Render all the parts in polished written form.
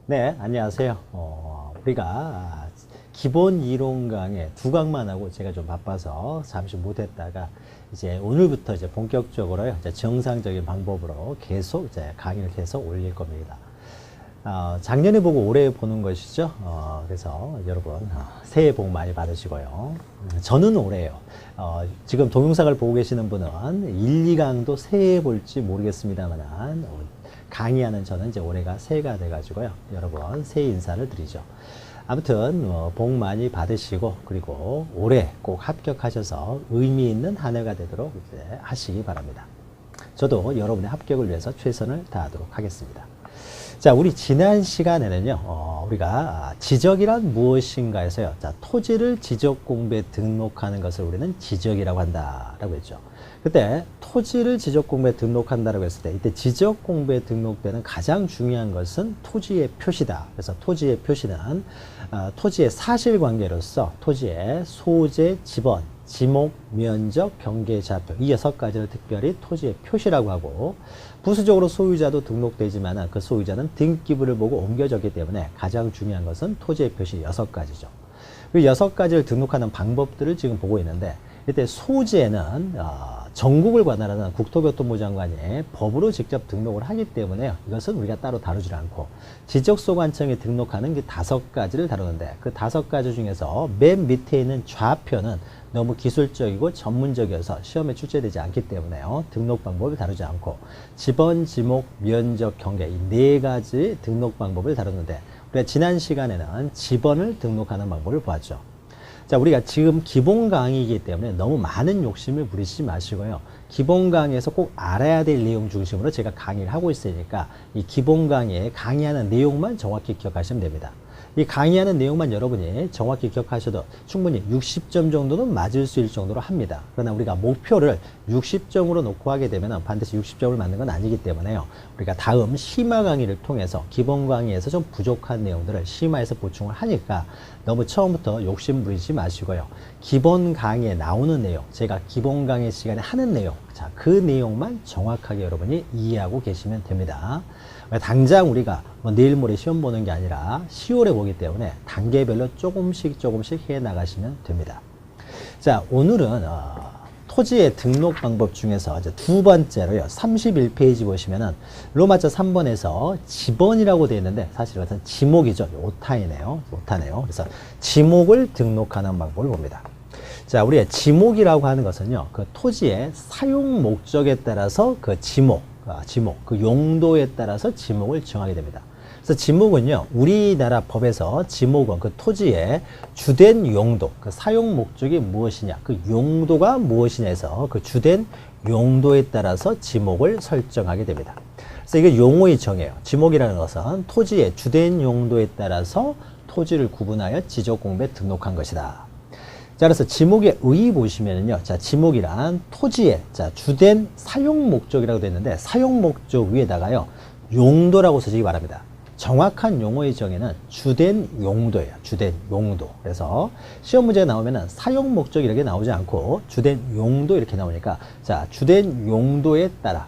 네, 안녕하세요. 우리가 기본 이론 강의 두 강만 하고 제가 좀 바빠서 잠시 못했다가 이제 오늘부터 이제 본격적으로 이제 정상적인 방법으로 계속 이제 강의를 계속 올릴 겁니다. 작년에 보고 올해 보는 것이죠. 그래서 여러분 새해 복 많이 받으시고요. 저는 올해요. 지금 동영상을 보고 계시는 분은 1, 2강도 새해 볼지 모르겠습니다만 강의하는 저는 이제 올해가 새해가 돼가지고요. 여러분 새해 인사를 드리죠. 아무튼 복 많이 받으시고 그리고 올해 꼭 합격하셔서 의미 있는 한 해가 되도록 이제 하시기 바랍니다. 저도 여러분의 합격을 위해서 최선을 다하도록 하겠습니다. 자, 우리 지난 시간에는요, 우리가 지적이란 무엇인가 해서요, 자, 토지를 지적 공부에 등록하는 것을 우리는 지적이라고 한다라고 했죠. 그때 토지를 지적 공부에 등록한다라고 했을 때, 이때 지적 공부에 등록되는 가장 중요한 것은 토지의 표시다. 그래서 토지의 표시는 토지의 사실관계로서 토지의 소재, 지번, 지목, 면적, 경계, 좌표 이 6가지를 특별히 토지의 표시라고 하고, 부수적으로 소유자도 등록되지만 그 소유자는 등기부를 보고 옮겨졌기 때문에 가장 중요한 것은 토지의 표시 6가지죠. 그 6가지를 등록하는 방법들을 지금 보고 있는데, 이때 소재는 전국을 관할하는 국토교통부 장관이 법으로 직접 등록을 하기 때문에 이것은 우리가 따로 다루지 않고, 지적소관청에 등록하는 그 5가지를 다루는데, 그 5가지 중에서 맨 밑에 있는 좌표는 너무 기술적이고 전문적이어서 시험에 출제되지 않기 때문에요, 등록 방법을 다루지 않고, 지번, 지목, 면적, 경계 이 4가지 등록 방법을 다루는데, 우리가 지난 시간에는 지번을 등록하는 방법을 보았죠. 자, 우리가 지금 기본 강의이기 때문에 너무 많은 욕심을 부리지 마시고요. 기본 강의에서 꼭 알아야 될 내용 중심으로 제가 강의를 하고 있으니까 이 기본 강의에 강의하는 내용만 정확히 기억하시면 됩니다. 이 강의하는 내용만 여러분이 정확히 기억하셔도 충분히 60점 정도는 맞을 수 있을 정도로 합니다. 그러나 우리가 목표를 60점으로 놓고 하게 되면 반드시 60점을 맞는 건 아니기 때문에요. 우리가 다음 심화 강의를 통해서 기본 강의에서 좀 부족한 내용들을 심화해서 보충을 하니까 너무 처음부터 욕심 부리지 마시고요. 기본 강의에 나오는 내용, 제가 기본 강의 시간에 하는 내용, 자, 그 내용만 정확하게 여러분이 이해하고 계시면 됩니다. 당장 우리가 내일 모레 시험 보는 게 아니라 10월에 보기 때문에 단계별로 조금씩 해 나가시면 됩니다. 자, 오늘은 토지의 등록 방법 중에서 이제 두 번째로요, 31페이지 보시면은 로마자 3번에서 지번이라고 되어 있는데 사실 이것은 지목이죠. 오타네요. 그래서 지목을 등록하는 방법을 봅니다. 자, 우리의 지목이라고 하는 것은요, 그 토지의 사용 목적에 따라서 그 지목, 그 용도에 따라서 지목을 정하게 됩니다. 그래서 지목은요, 우리나라 법에서 지목은 그 토지의 주된 용도, 그 사용 목적이 무엇이냐, 그 용도가 무엇이냐 해서 그 주된 용도에 따라서 지목을 설정하게 됩니다. 그래서 이게 용어의 정의예요. 지목이라는 것은 토지의 주된 용도에 따라서 토지를 구분하여 지적 공부에 등록한 것이다. 자, 그래서 지목의 의 보시면은요, 자, 지목이란 토지의 주된 사용 목적이라고 되어 있는데, 사용 목적 위에다가요, 용도라고 쓰시기 바랍니다. 정확한 용어의 정의는 주된 용도예요. 주된 용도. 그래서 시험 문제가 나오면은 사용 목적 이렇게 나오지 않고 주된 용도 이렇게 나오니까, 자, 주된 용도에 따라,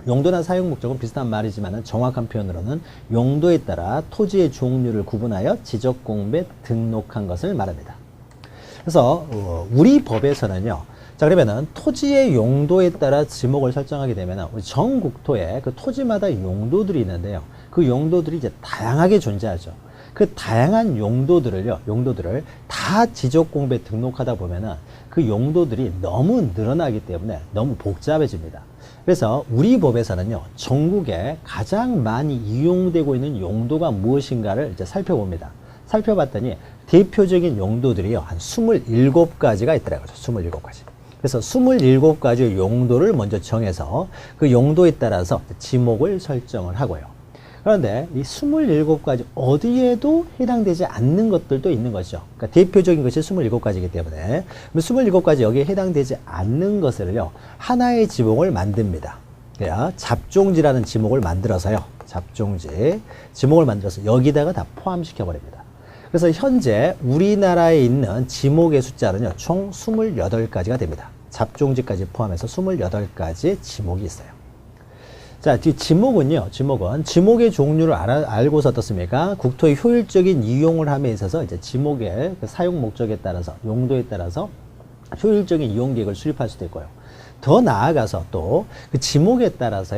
용도나 사용 목적은 비슷한 말이지만 정확한 표현으로는 용도에 따라 토지의 종류를 구분하여 지적 공부에 등록한 것을 말합니다. 그래서 우리 법에서는요, 자, 그러면은 토지의 용도에 따라 지목을 설정하게 되면은 우리 전 국토에 그 토지마다 용도들이 있는데요, 그 용도들이 이제 다양하게 존재하죠. 그 다양한 용도들을 다 지적 공부에 등록하다 보면은 그 용도들이 너무 늘어나기 때문에 너무 복잡해집니다. 그래서 우리 법에서는요, 전국에 가장 많이 이용되고 있는 용도가 무엇인가를 이제 살펴봅니다. 살펴봤더니 대표적인 용도들이요, 한 27가지가 있더라고요. 27가지. 그래서 27가지의 용도를 먼저 정해서 그 용도에 따라서 지목을 설정을 하고요. 그런데 이 27가지 어디에도 해당되지 않는 것들도 있는 거죠. 그러니까 대표적인 것이 27가지이기 때문에 27가지 여기에 해당되지 않는 것을요, 하나의 지목을 만듭니다. 그래야 잡종지라는 지목을 만들어서요, 지목을 만들어서 여기다가 다 포함시켜 버립니다. 그래서 현재 우리나라에 있는 지목의 숫자는요, 총 28가지가 됩니다. 잡종지까지 포함해서 28가지의 지목이 있어요. 자, 지목은요. 지목의 종류를 알고서 어떻습니까? 국토의 효율적인 이용을 함에 있어서 이제 지목의 그 사용 목적에 따라서 용도에 따라서 효율적인 이용 계획을 수립할 수도 있고요. 더 나아가서 또 그 지목에 따라서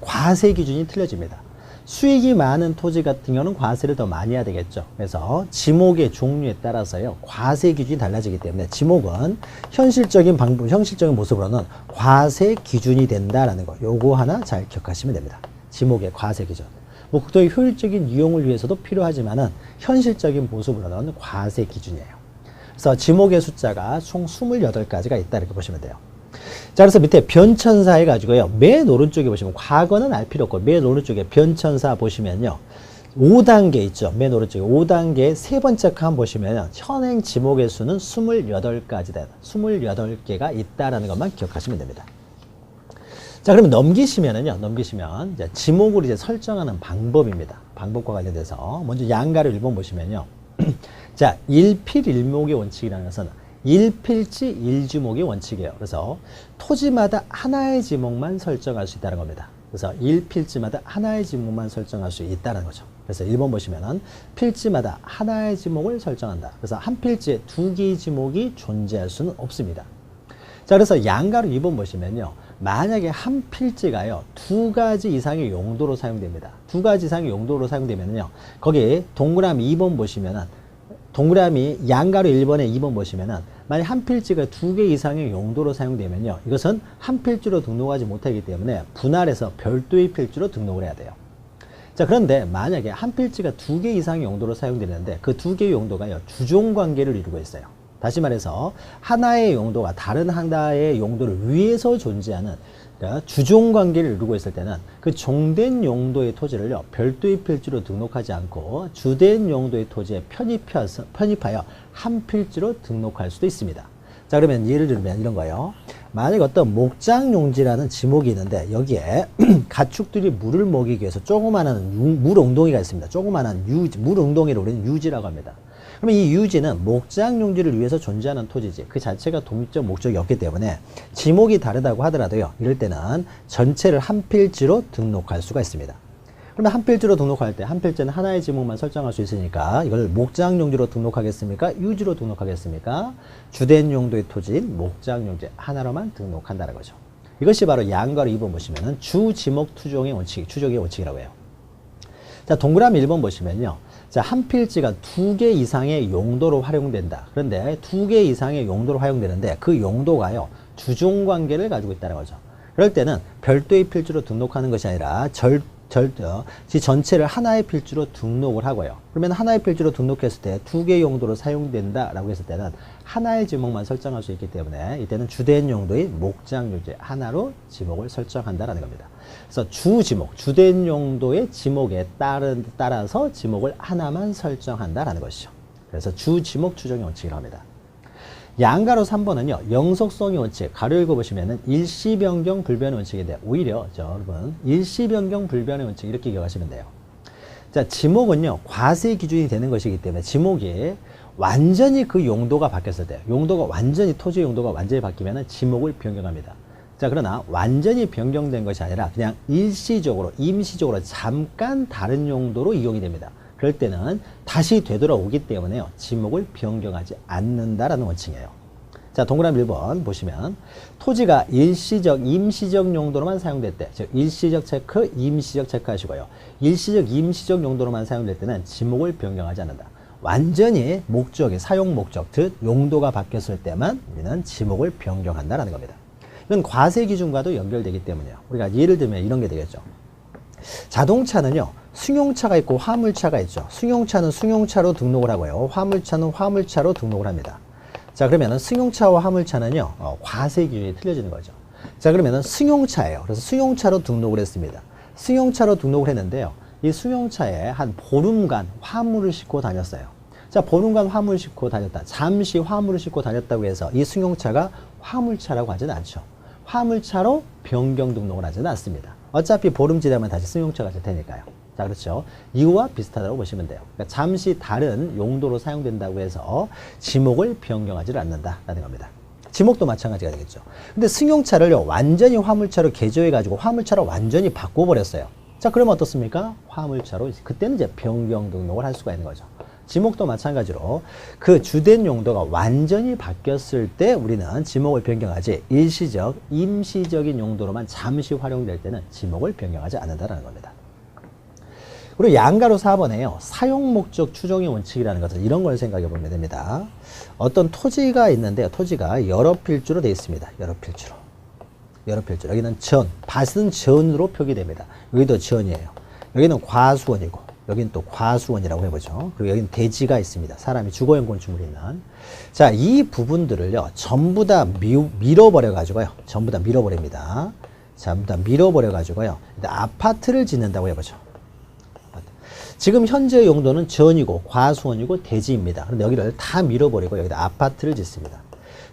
과세 기준이 틀려집니다. 수익이 많은 토지 같은 경우는 과세를 더 많이 해야 되겠죠. 그래서 지목의 종류에 따라서요, 과세 기준이 달라지기 때문에 지목은 현실적인 모습으로는 과세 기준이 된다라는 거. 요거 하나 잘 기억하시면 됩니다. 지목의 과세 기준. 뭐 국토의 효율적인 이용을 위해서도 필요하지만은 현실적인 모습으로는 과세 기준이에요. 그래서 지목의 숫자가 총 28가지가 있다 이렇게 보시면 돼요. 자, 그래서 밑에 변천사 해가지고요. 맨 오른쪽에 보시면 과거는 알 필요 없고 맨 오른쪽에 변천사 보시면요. 5단계 있죠. 맨 오른쪽에 5단계 세 번째 칸 보시면 현행 지목의 수는 28가지다. 28개가 있다라는 것만 기억하시면 됩니다. 자, 그러면 넘기시면 이제 지목을 이제 설정하는 방법입니다. 방법과 관련돼서 먼저 양가를 1번 보시면요. 자, 1필1목의 원칙이라는 것은 1필지 1지목의 원칙이에요. 그래서 토지마다 하나의 지목만 설정할 수 있다는 겁니다. 그래서 1필지마다 하나의 지목만 설정할 수 있다는 거죠. 그래서 1번 보시면은 필지마다 하나의 지목을 설정한다. 그래서 한 필지에 2개의 지목이 존재할 수는 없습니다. 자, 그래서 양가로 2번 보시면요. 만약에 한 필지가요, 2가지 이상의 용도로 사용됩니다. 2가지 이상의 용도로 사용되면요. 거기 동그라미 2번 보시면은 동그라미 양가로 1번에 2번 보시면은 만약 한 필지가 2개 이상의 용도로 사용되면요. 이것은 한 필지로 등록하지 못하기 때문에 분할해서 별도의 필지로 등록을 해야 돼요. 자, 그런데 만약에 한 필지가 2개 이상의 용도로 사용되는데 그 2개의 용도가요. 주종 관계를 이루고 있어요. 다시 말해서 하나의 용도가 다른 하나의 용도를 위해서 존재하는 그러니까 주종 관계를 이루고 있을 때는 그 종된 용도의 토지를요, 별도의 필지로 등록하지 않고 주된 용도의 토지에 편입하여 한 필지로 등록할 수도 있습니다. 자, 그러면 예를 들면 이런 거예요. 만약 어떤 목장용지라는 지목이 있는데 여기에 가축들이 물을 먹이기 위해서 조그마한 물웅덩이가 있습니다. 조그마한 물웅덩이를 우리는 유지라고 합니다. 그러면 이 유지는 목장용지를 위해서 존재하는 토지지 그 자체가 독립적 목적이 없기 때문에 지목이 다르다고 하더라도요. 이럴 때는 전체를 한 필지로 등록할 수가 있습니다. 그러면 한 필지로 등록할 때 한 필지는 하나의 지목만 설정할 수 있으니까 이걸 목장용지로 등록하겠습니까? 유지로 등록하겠습니까? 주된 용도의 토지인 목장용지 하나로만 등록한다는 거죠. 이것이 바로 양가로 2번 보시면은 주지목 추종의 원칙이라고 해요. 자, 동그라미 1번 보시면요. 자, 한 필지가 2개 이상의 용도로 활용된다. 그런데 2개 이상의 용도로 활용되는데 그 용도가요, 주종 관계를 가지고 있다는 거죠. 그럴 때는 별도의 필지로 등록하는 것이 아니라 전체를 하나의 필지로 등록을 하고요. 그러면 하나의 필지로 등록했을 때 2개의 용도로 사용된다라고 했을 때는 하나의 지목만 설정할 수 있기 때문에 이때는 주된 용도인 목장용지 하나로 지목을 설정한다라는 겁니다. 그래서 주지목, 주된 용도의 지목에 따라서 지목을 하나만 설정한다라는 것이죠. 그래서 주지목 추정의 원칙이라고 합니다. 양가로 3번은요, 영속성의 원칙, 가로 읽어보시면은 일시변경 불변의 원칙인데, 오히려, 여러분, 일시변경 불변의 원칙, 이렇게 기억하시면 돼요. 자, 지목은요, 과세 기준이 되는 것이기 때문에, 지목이 완전히 그 용도가 바뀌었을 때, 토지 용도가 완전히 바뀌면은 지목을 변경합니다. 자, 그러나 완전히 변경된 것이 아니라 그냥 일시적으로, 임시적으로 잠깐 다른 용도로 이용이 됩니다. 그럴 때는 다시 되돌아오기 때문에요. 지목을 변경하지 않는다라는 원칙이에요. 자, 동그라미 1번 보시면 토지가 일시적, 임시적 용도로만 사용될 때, 즉 일시적 체크, 임시적 체크하시고요. 일시적, 임시적 용도로만 사용될 때는 지목을 변경하지 않는다. 완전히 목적의 사용 목적, 즉 용도가 바뀌었을 때만 우리는 지목을 변경한다라는 겁니다. 이건 과세 기준과도 연결되기 때문이에요. 우리가 예를 들면 이런 게 되겠죠. 자동차는요, 승용차가 있고 화물차가 있죠. 승용차는 승용차로 등록을 하고요. 화물차는 화물차로 등록을 합니다. 자, 그러면은 승용차와 화물차는요, 과세 기준이 틀려지는 거죠. 자, 그러면은 승용차예요. 그래서 승용차로 등록을 했습니다. 승용차로 등록을 했는데요. 이 승용차에 한 보름간 화물을 싣고 다녔어요. 자, 보름간 화물을 싣고 다녔다. 잠시 화물을 싣고 다녔다고 해서 이 승용차가 화물차라고 하지는 않죠. 화물차로 변경 등록을 하지는 않습니다. 어차피 보름 지나면 다시 승용차가 될 테니까요. 자, 그렇죠. 이거와 비슷하다고 보시면 돼요. 그러니까 잠시 다른 용도로 사용된다고 해서 지목을 변경하지 않는다라는 겁니다. 지목도 마찬가지가 되겠죠. 근데 승용차를요, 완전히 화물차로 개조해가지고 화물차로 완전히 바꿔버렸어요. 자, 그러면 어떻습니까? 화물차로, 그때는 이제 변경 등록을 할 수가 있는 거죠. 지목도 마찬가지로 그 주된 용도가 완전히 바뀌었을 때 우리는 지목을 변경하지, 일시적, 임시적인 용도로만 잠시 활용될 때는 지목을 변경하지 않는다는 겁니다. 그리고 양가로 4번에요. 사용 목적 추정의 원칙이라는 것은 이런 걸 생각해 보면 됩니다. 어떤 토지가 있는데요. 토지가 여러 필주로 되어 있습니다. 여러 필주로. 여러 필주. 여기는 전, 밭은 전으로 표기됩니다. 여기도 전이에요. 여기는 과수원이고, 여기는 또 과수원이라고 해보죠. 그리고 여기는 대지가 있습니다. 사람이 주거용 건축물이 있는. 자, 이 부분들을요, 전부 다 밀어버려가지고요. 전부 다 밀어버립니다. 전부 다 밀어버려가지고요. 아파트를 짓는다고 해보죠. 지금 현재 용도는 전이고 과수원이고 대지입니다. 그런데 여기를 다 밀어버리고 여기다 아파트를 짓습니다.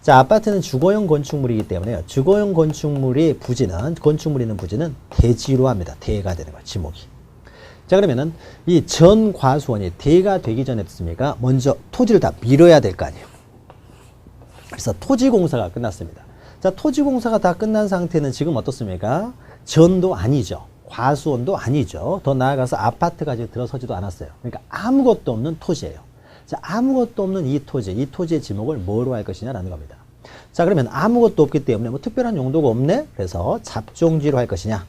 자, 아파트는 주거용 건축물이기 때문에요. 주거용 건축물이 부지는, 건축물이 있는 부지는 대지로 합니다. 대가 되는 거예요. 지목이. 자, 그러면은 이 전 과수원이 대가 되기 전에 어떻습니까? 먼저 토지를 다 밀어야 될 거 아니에요. 그래서 토지공사가 끝났습니다. 자, 토지공사가 다 끝난 상태는 지금 어떻습니까? 전도 아니죠. 과수원도 아니죠. 더 나아가서 아파트까지 들어서지도 않았어요. 그러니까 아무것도 없는 토지예요. 자, 아무것도 없는 이 토지의 지목을 뭐로 할 것이냐라는 겁니다. 자, 그러면 아무것도 없기 때문에 뭐 특별한 용도가 없네? 그래서 잡종지로 할 것이냐?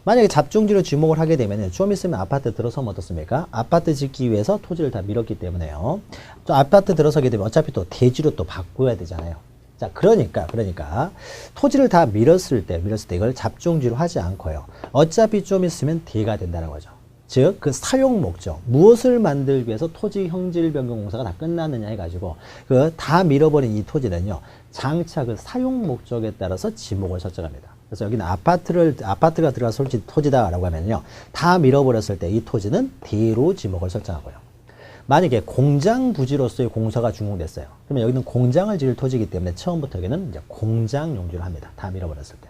만약에 잡종지로 지목을 하게 되면 좀 있으면 아파트 들어서면 어떻습니까? 아파트 짓기 위해서 토지를 다 밀었기 때문에요. 또 아파트 들어서게 되면 어차피 또 대지로 또 바꿔야 되잖아요. 자, 그러니까 토지를 다 밀었을 때 이걸 잡종지로 하지 않고요. 어차피 좀 있으면 대가 된다는 거죠. 즉, 그 사용 목적, 무엇을 만들기 위해서 토지 형질 변경 공사가 다 끝났느냐 해가지고 그 다 밀어버린 이 토지는요, 장차 그 사용 목적에 따라서 지목을 설정합니다. 그래서 여기는 아파트가 들어갈 토지다라고 하면요, 다 밀어버렸을 때 이 토지는 대로 지목을 설정하고요. 만약에 공장 부지로서의 공사가 준공됐어요. 그러면 여기는 공장을 지을 토지이기 때문에 처음부터 여기는 이제 공장 용지를 합니다. 다 밀어버렸을 때.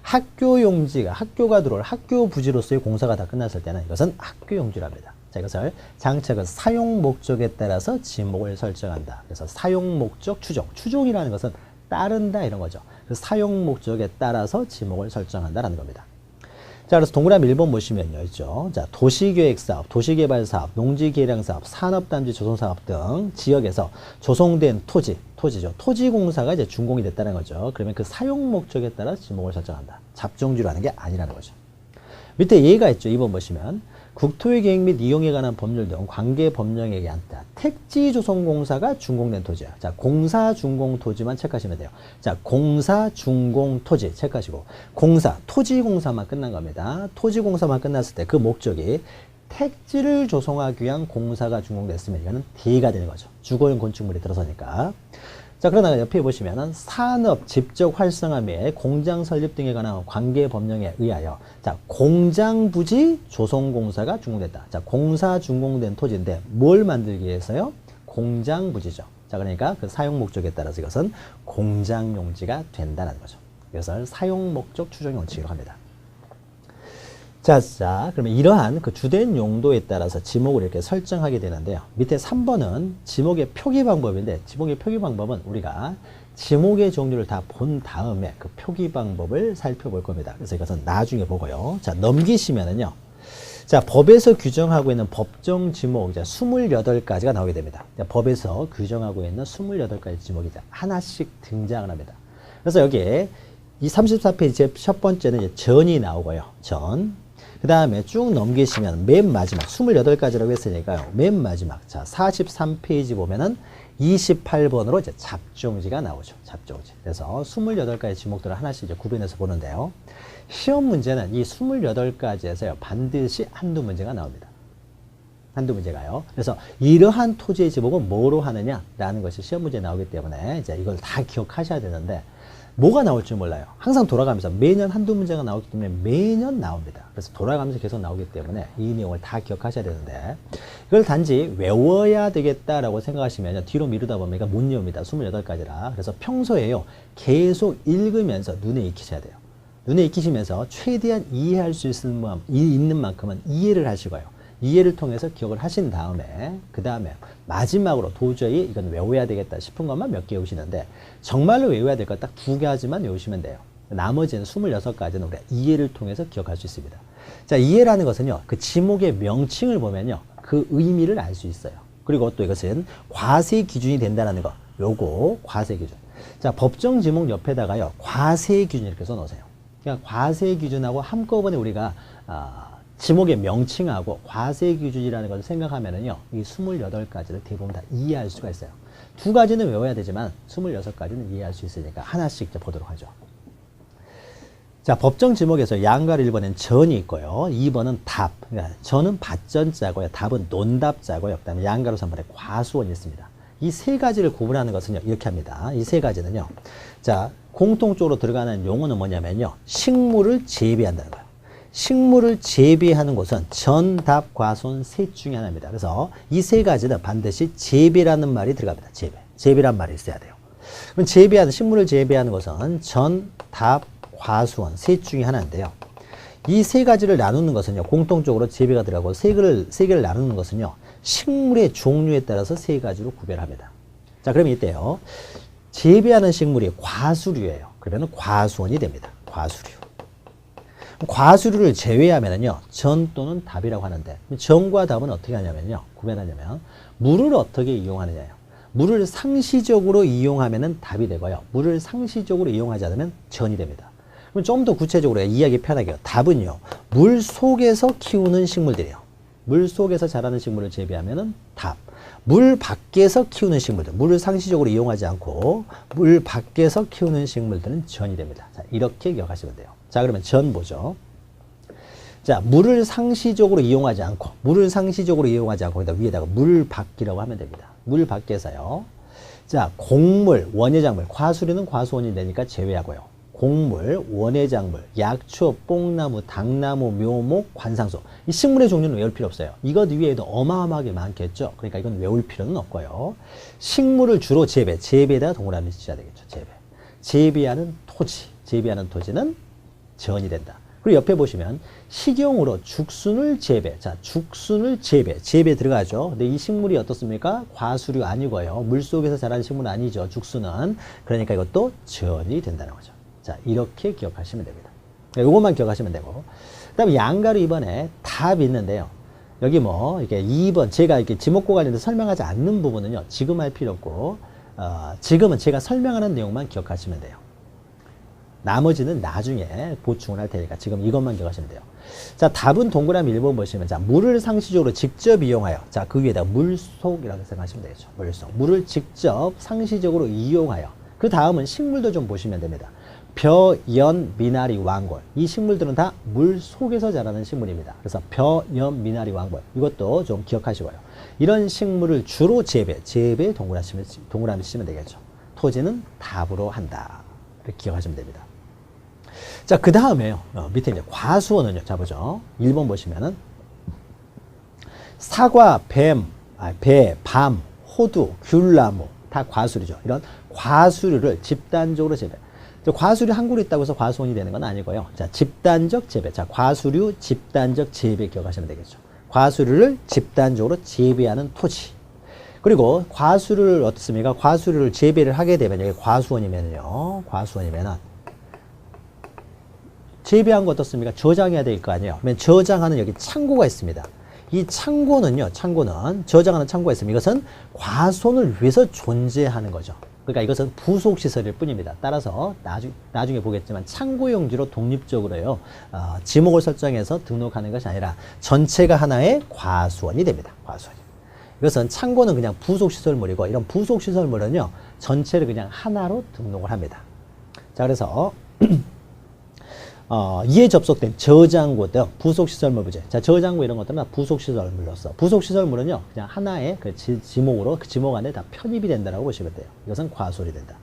학교 용지가, 학교가 들어올 학교 부지로서의 공사가 다 끝났을 때는 이것은 학교 용지를 합니다. 자, 이것을 장차 그 사용 목적에 따라서 지목을 설정한다. 그래서 사용 목적 추종이라는 것은 따른다 이런 거죠. 그 사용 목적에 따라서 지목을 설정한다라는 겁니다. 자, 그래서 동그라미 1번 보시면요, 있죠. 자, 도시계획사업, 도시개발사업, 농지개량사업, 산업단지 조성사업 등 지역에서 조성된 토지죠. 토지공사가 이제 준공이 됐다는 거죠. 그러면 그 사용 목적에 따라 지목을 설정한다. 잡종지로 하는 게 아니라는 거죠. 밑에 예가 있죠. 2번 보시면 국토의 계획 및 이용에 관한 법률 등 관계 법령에 의한 택지 조성공사가 준공된 토지야. 자, 공사 준공 토지만 체크하시면 돼요. 자, 공사 준공 토지 체크하시고, 토지 공사만 끝난 겁니다. 토지 공사만 끝났을 때 그 목적이 택지를 조성하기 위한 공사가 준공됐으면 이거는 대가 되는 거죠. 주거용 건축물이 들어서니까. 자, 그러다가 옆에 보시면은 산업 집적 활성화 및 공장 설립 등에 관한 관계 법령에 의하여, 자, 공장 부지 조성 공사가 준공됐다. 자, 공사 준공된 토지인데 뭘 만들기 위해서요? 공장 부지죠. 자, 그러니까 그 사용 목적에 따라서 이것은 공장 용지가 된다는 거죠. 이것을 사용 목적 추정 원칙으로 합니다. 자, 그러면 이러한 그 주된 용도에 따라서 지목을 이렇게 설정하게 되는데요. 밑에 3번은 지목의 표기 방법인데, 지목의 표기 방법은 우리가 지목의 종류를 다 본 다음에 그 표기 방법을 살펴볼 겁니다. 그래서 이것은 나중에 보고요. 자, 넘기시면은요. 자, 법에서 규정하고 있는 법정 지목 이제 28가지가 나오게 됩니다. 자, 법에서 규정하고 있는 28가지 지목이 이제 하나씩 등장을 합니다. 그래서 여기에 이 34페이지 첫 번째는 이제 전이 나오고요. 그 다음에 쭉 넘기시면 맨 마지막 28가지라고 했으니까요. 맨 마지막 자 43페이지 보면은 28번으로 이제 잡종지가 나오죠. 잡종지. 그래서 28가지 지목들을 하나씩 이제 구분해서 보는데요. 시험 문제는 이 28가지에서요. 반드시 한두 문제가 나옵니다. 한두 문제가요. 그래서 이러한 토지의 지목은 뭐로 하느냐라는 것이 시험 문제에 나오기 때문에 이제 이걸 다 기억하셔야 되는데 뭐가 나올 줄 몰라요. 항상 돌아가면서 매년 한두 문제가 나오기 때문에 매년 나옵니다. 그래서 돌아가면서 계속 나오기 때문에 이 내용을 다 기억하셔야 되는데 이걸 단지 외워야 되겠다라고 생각하시면 뒤로 미루다 보면 못 외웁니다. 28가지라. 그래서 평소에요. 계속 읽으면서 눈에 익히셔야 돼요. 눈에 익히시면서 최대한 이해할 수 있는 만큼은 이해를 하시고요. 이해를 통해서 기억을 하신 다음에 그 다음에 마지막으로 도저히 이건 외워야 되겠다 싶은 것만 몇 개 외우시는데 정말로 외워야 될 것 딱 2가지만 외우시면 돼요. 나머지는 26가지는 우리가 이해를 통해서 기억할 수 있습니다. 자, 이해라는 것은요, 그 지목의 명칭을 보면요, 그 의미를 알 수 있어요. 그리고 또 이것은 과세 기준이 된다는 거. 요거 과세 기준. 자, 법정 지목 옆에다가요, 과세 기준 이렇게 써놓으세요. 그러니까 과세 기준하고 한꺼번에 우리가 지목의 명칭하고 과세 기준이라는 것을 생각하면은요, 이 28가지를 대부분 다 이해할 수가 있어요. 2가지는 외워야 되지만 26가지는 이해할 수 있으니까 하나씩 이제 보도록 하죠. 자, 법정 지목에서 양가로 1번엔 전이 있고요. 2번은 답. 그러니까 전은 받전자고요. 답은 논답자고요. 그 다음에 양가로 3번에 과수원이 있습니다. 이 3가지를 구분하는 것은요, 이렇게 합니다. 이 3가지는요. 자, 공통적으로 들어가는 용어는 뭐냐면요, 식물을 재배한다는 거예요. 식물을 재배하는 곳은 전, 답, 과수원 셋 중에 하나입니다. 그래서 이 3가지는 반드시 재배라는 말이 들어갑니다. 재배란 말이 있어야 돼요. 그럼 식물을 재배하는 것은 전, 답, 과수원 셋 중에 하나인데요. 이 3가지를 나누는 것은요, 공통적으로 재배가 들어가고 3개를 나누는 것은요, 식물의 종류에 따라서 3가지로 구별합니다. 자, 그럼 이때요, 재배하는 식물이 과수류예요. 그러면 과수원이 됩니다. 과수류를 제외하면은요, 전 또는 답이라고 하는데, 전과 답은 어떻게 하냐면요, 구별하냐면 물을 어떻게 이용하느냐예요. 물을 상시적으로 이용하면은 답이 되고요, 물을 상시적으로 이용하지 않으면 전이 됩니다. 그럼 좀 더 구체적으로 이야기 편하게 해요. 답은요, 물 속에서 키우는 식물들이에요. 물 속에서 자라는 식물을 재배하면은 답. 물 밖에서 키우는 식물들, 물을 상시적으로 이용하지 않고 물 밖에서 키우는 식물들은 전이 됩니다. 자, 이렇게 기억하시면 돼요. 자, 그러면 전 보죠. 자, 물을 상시적으로 이용하지 않고 여기다 위에다가 물 밖이라고 하면 됩니다. 물 밖에서요. 자, 곡물, 원예작물, 과수류는 과수원이 되니까 제외하고요. 곡물, 원예작물, 약초, 뽕나무, 당나무, 묘목, 관상소. 이 식물의 종류는 외울 필요 없어요. 이것 위에도 어마어마하게 많겠죠. 그러니까 이건 외울 필요는 없고요. 식물을 주로 재배에다가 동그라미 치셔야 되겠죠. 재배하는 토지는 전이 된다. 그리고 옆에 보시면 식용으로 죽순을 재배. 자, 죽순을 재배 들어가죠. 근데 이 식물이 어떻습니까? 과수류 아니고요. 물속에서 자라는 식물은 아니죠. 죽순은. 그러니까 이것도 전이 된다는 거죠. 자, 이렇게 기억하시면 됩니다. 이것만 기억하시면 되고. 그 다음에 양가로 2번에 답이 있는데요. 여기 이게 2번, 제가 이렇게 지목과 관련해서 설명하지 않는 부분은요, 지금 할 필요 없고, 지금은 제가 설명하는 내용만 기억하시면 돼요. 나머지는 나중에 보충을 할 테니까 지금 이것만 기억하시면 돼요. 자, 답은 동그라미 1번 보시면, 자, 물을 상시적으로 직접 이용하여, 자, 그 위에다 물속이라고 생각하시면 되겠죠. 물을 직접 상시적으로 이용하여. 그 다음은 식물도 좀 보시면 됩니다. 벼, 연, 미나리, 왕골. 이 식물들은 다 물 속에서 자라는 식물입니다. 그래서 벼, 연, 미나리, 왕골. 이것도 좀 기억하시고요. 이런 식물을 주로 재배 동그라미 치면 되겠죠. 토지는 답으로 한다. 이렇게 기억하시면 됩니다. 자, 그 다음에요. 밑에 이제 과수원은요. 자, 보죠. 1번 보시면은 사과, 배, 밤, 호두, 귤나무 다 과수류죠. 이런 과수류를 집단적으로 재배. 과수류 한 그루 있다고 해서 과수원이 되는 건 아니고요. 자, 집단적 재배. 자, 과수류 집단적 재배 기억하시면 되겠죠. 과수류를 집단적으로 재배하는 토지. 그리고 과수류를 어떻습니까? 과수류를 재배를 하게 되면 여기 과수원이면은 재배한 거 어떻습니까? 저장해야 될 거 아니에요. 그러면 저장하는 여기 창고가 있습니다. 이 창고는 저장하는 창고가 있습니다. 이것은 과수원을 위해서 존재하는 거죠. 그러니까 이것은 부속시설일 뿐입니다. 따라서 나중에 보겠지만 창고용지로 독립적으로요, 지목을 설정해서 등록하는 것이 아니라 전체가 하나의 과수원이 됩니다. 과수원이. 이것은 창고는 그냥 부속시설물이고, 이런 부속시설물은요, 전체를 그냥 하나로 등록을 합니다. 자, 그래서 이에 접속된 저장고 등 부속시설물 부재. 자, 저장고 이런 것들은 부속시설물로서. 부속시설물은요, 그냥 하나의 그 지목으로 그 지목 안에 다 편입이 된다라고 보시면 돼요. 이것은 과수원이 된다.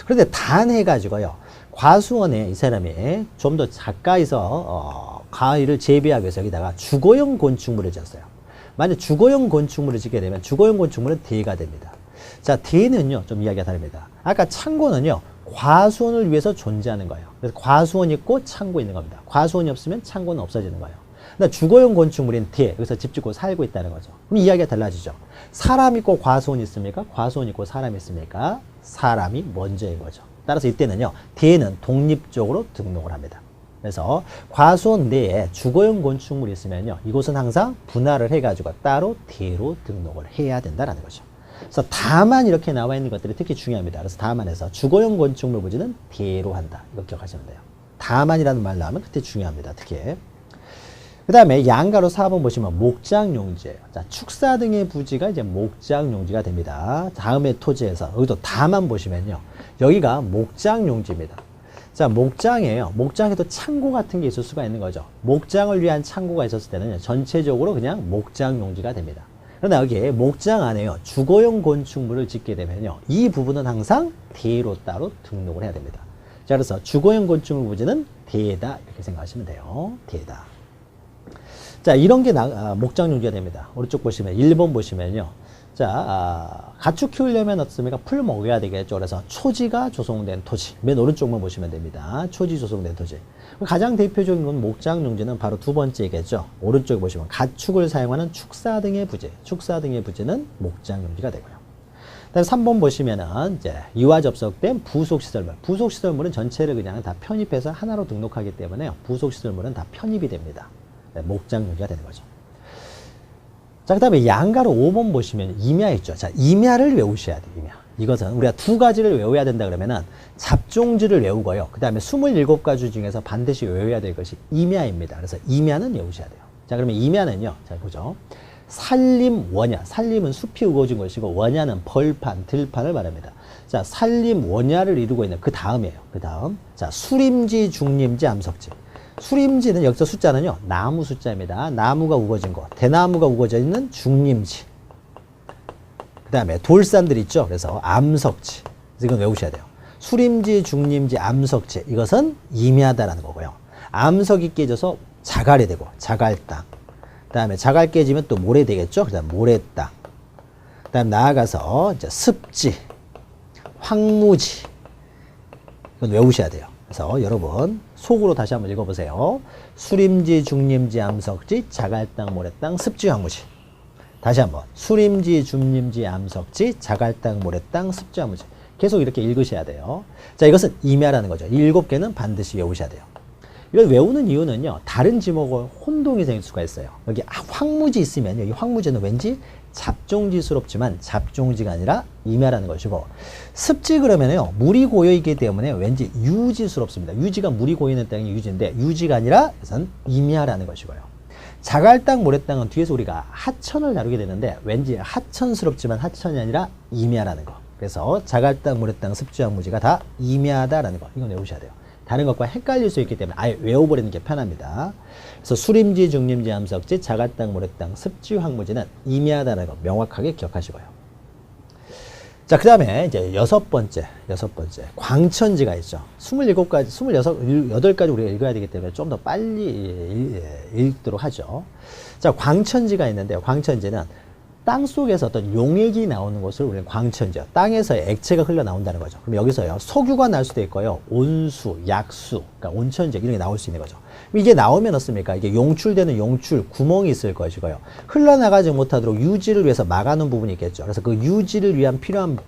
그런데 단해가지고요, 과수원에 이 사람이 좀 더 가까이서, 과일을 재배하기 위해서 여기다가 주거용 건축물을 지었어요. 만약 주거용 건축물을 짓게 되면 주거용 건축물은 대가 됩니다. 자, 대는요, 좀 이야기가 다릅니다. 아까 창고는요, 과수원을 위해서 존재하는 거예요. 그래서 과수원이 있고 창고 있는 겁니다. 과수원이 없으면 창고는 없어지는 거예요. 근데 주거용 건축물인 대, 여기서 집 짓고 살고 있다는 거죠. 그럼 이야기가 달라지죠. 사람 있고 과수원 있습니까? 과수원 있고 사람 있습니까? 사람이 먼저인 거죠. 따라서 이때는요, 대는 독립적으로 등록을 합니다. 그래서 과수원 내에 주거용 건축물이 있으면요, 이곳은 항상 분할을 해가지고 따로 대로 등록을 해야 된다는 거죠. 그래서 다만 이렇게 나와 있는 것들이 특히 중요합니다. 그래서 다만에서 주거용 건축물 부지는 대로 한다. 이거 기억하시면 돼요. 다만이라는 말 나오면 그때 중요합니다. 특히. 그 다음에 양가로 4번 보시면 목장용지예요. 자, 축사 등의 부지가 이제 목장용지가 됩니다. 다음에 토지에서 여기도 다만 보시면요, 여기가 목장용지입니다. 자, 목장이에요. 목장에도 창고 같은 게 있을 수가 있는 거죠. 목장을 위한 창고가 있었을 때는 전체적으로 그냥 목장용지가 됩니다. 그러나 여기에 목장 안에요, 주거용 건축물을 짓게 되면요, 이 부분은 항상 대로 따로 등록을 해야 됩니다. 자, 그래서 주거용 건축물 부지는 대다 이렇게 생각하시면 돼요. 대다. 자, 이런 게 목장용지가 됩니다. 오른쪽 보시면 1번 보시면요. 자, 가축 키우려면 어떻습니까? 풀 먹여야 되겠죠. 그래서 초지가 조성된 토지. 맨 오른쪽만 보시면 됩니다. 초지 조성된 토지. 가장 대표적인 건 목장용지는 바로 두 번째겠죠. 오른쪽에 보시면 가축을 사용하는 축사 등의 부지. 축사 등의 부지는 목장용지가 되고요. 다음 3번 보시면은 이제 이와 접속된 부속시설물. 부속시설물은 전체를 그냥 다 편입해서 하나로 등록하기 때문에 부속시설물은 다 편입이 됩니다. 네, 목장용지가 되는 거죠. 자, 그 다음에 양가로 5번 보시면 임야 있죠. 자, 임야를 외우셔야 돼요. 임야. 이것은 우리가 두 가지를 외워야 된다 그러면은 잡종지를 외우고요. 그 다음에 27가지 중에서 반드시 외워야 될 것이 임야입니다. 그래서 임야는 외우셔야 돼요. 자, 그러면 임야는요. 자, 보죠. 산림, 원야. 산림은 숲이 우거진 것이고 원야는 벌판, 들판을 말합니다. 자, 산림, 원야를 이루고 있는 그 다음이에요. 그 다음. 자, 수림지, 중림지, 암석지. 수림지는 여기서 숫자는요, 나무 숫자입니다. 나무가 우거진 거, 대나무가 우거져 있는 중림지. 그 다음에 돌산들 있죠. 그래서 암석지. 이건 외우셔야 돼요. 수림지, 중림지, 암석지. 이것은 임야다라는 거고요. 암석이 깨져서 자갈이 되고, 자갈 땅. 그 다음에 자갈 깨지면 또 모래 되겠죠. 그 다음 모래 땅. 그 다음 나아가서 이제 습지, 황무지. 이건 외우셔야 돼요. 그래서 여러분 속으로 다시 한번 읽어보세요. 수림지, 중림지, 암석지, 자갈땅, 모래땅, 습지, 황무지. 다시 한번 수림지, 중림지, 암석지, 자갈땅, 모래땅, 습지, 황무지. 계속 이렇게 읽으셔야 돼요. 자, 이것은 임야라는 거죠. 이 7개는 반드시 외우셔야 돼요. 이걸 외우는 이유는요, 다른 지목과 혼동이 생길 수가 있어요. 여기 황무지 있으면요, 이 황무지는 왠지 잡종지스럽지만 잡종지가 아니라 임야라는 것이고, 습지 그러면요, 물이 고여있기 때문에 왠지 유지스럽습니다. 유지가 물이 고여있는 땅이 유지인데, 유지가 아니라 우선 임야라는 것이고요. 자갈땅, 모래땅은 뒤에서 우리가 하천을 다루게 되는데, 왠지 하천스럽지만 하천이 아니라 임야라는 거. 그래서 자갈땅, 모래땅, 습지, 황무지가 다 임야다라는 거. 이건 외우셔야 돼요. 다른 것과 헷갈릴 수 있기 때문에 아예 외워버리는 게 편합니다. 그래서 수림지, 중림지, 암석지, 자갈땅, 모래땅, 습지, 황무지는 임야다라는 거 명확하게 기억하시고요. 자, 그 다음에 이제 여섯 번째, 광천지가 있죠. 27가지, 28가지 우리가 읽어야 되기 때문에 좀 더 빨리 읽도록 하죠. 자, 광천지가 있는데요. 광천지는 땅 속에서 어떤 용액이 나오는 것을 우리는 광천지요. 땅에서 액체가 흘러나온다는 거죠. 그럼 여기서요, 석유가 날 수도 있고요, 온수, 약수, 그러니까 온천지 이런 게 나올 수 있는 거죠. 이게 나오면 어떻습니까? 이게 용출되는 용출 구멍이 있을 것이고요. 흘러나가지 못하도록 유지를 위해서 막아놓은 부분이 있겠죠. 그래서 그 유지를 위한 필요한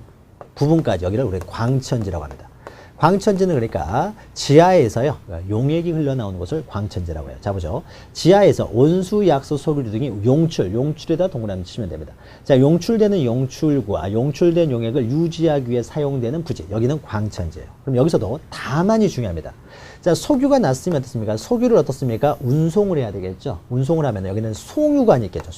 부분까지 여기를 우리 광천지라고 합니다. 광천지는 그러니까 지하에서요, 용액이 흘러나오는 것을 광천지라고 해요. 자, 보죠. 지하에서 온수, 약수, 석유 등이 용출에다 동그라미 치면 됩니다. 자, 용출되는 용출과 용출된 용액을 유지하기 위해 사용되는 부지. 여기는 광천지예요. 그럼 여기서도 다만이 중요합니다. 자, 석유가 났으면 어떻습니까? 석유를 어떻습니까? 운송을 해야 되겠죠. 운송을 하면 여기는 송유관이 있겠죠.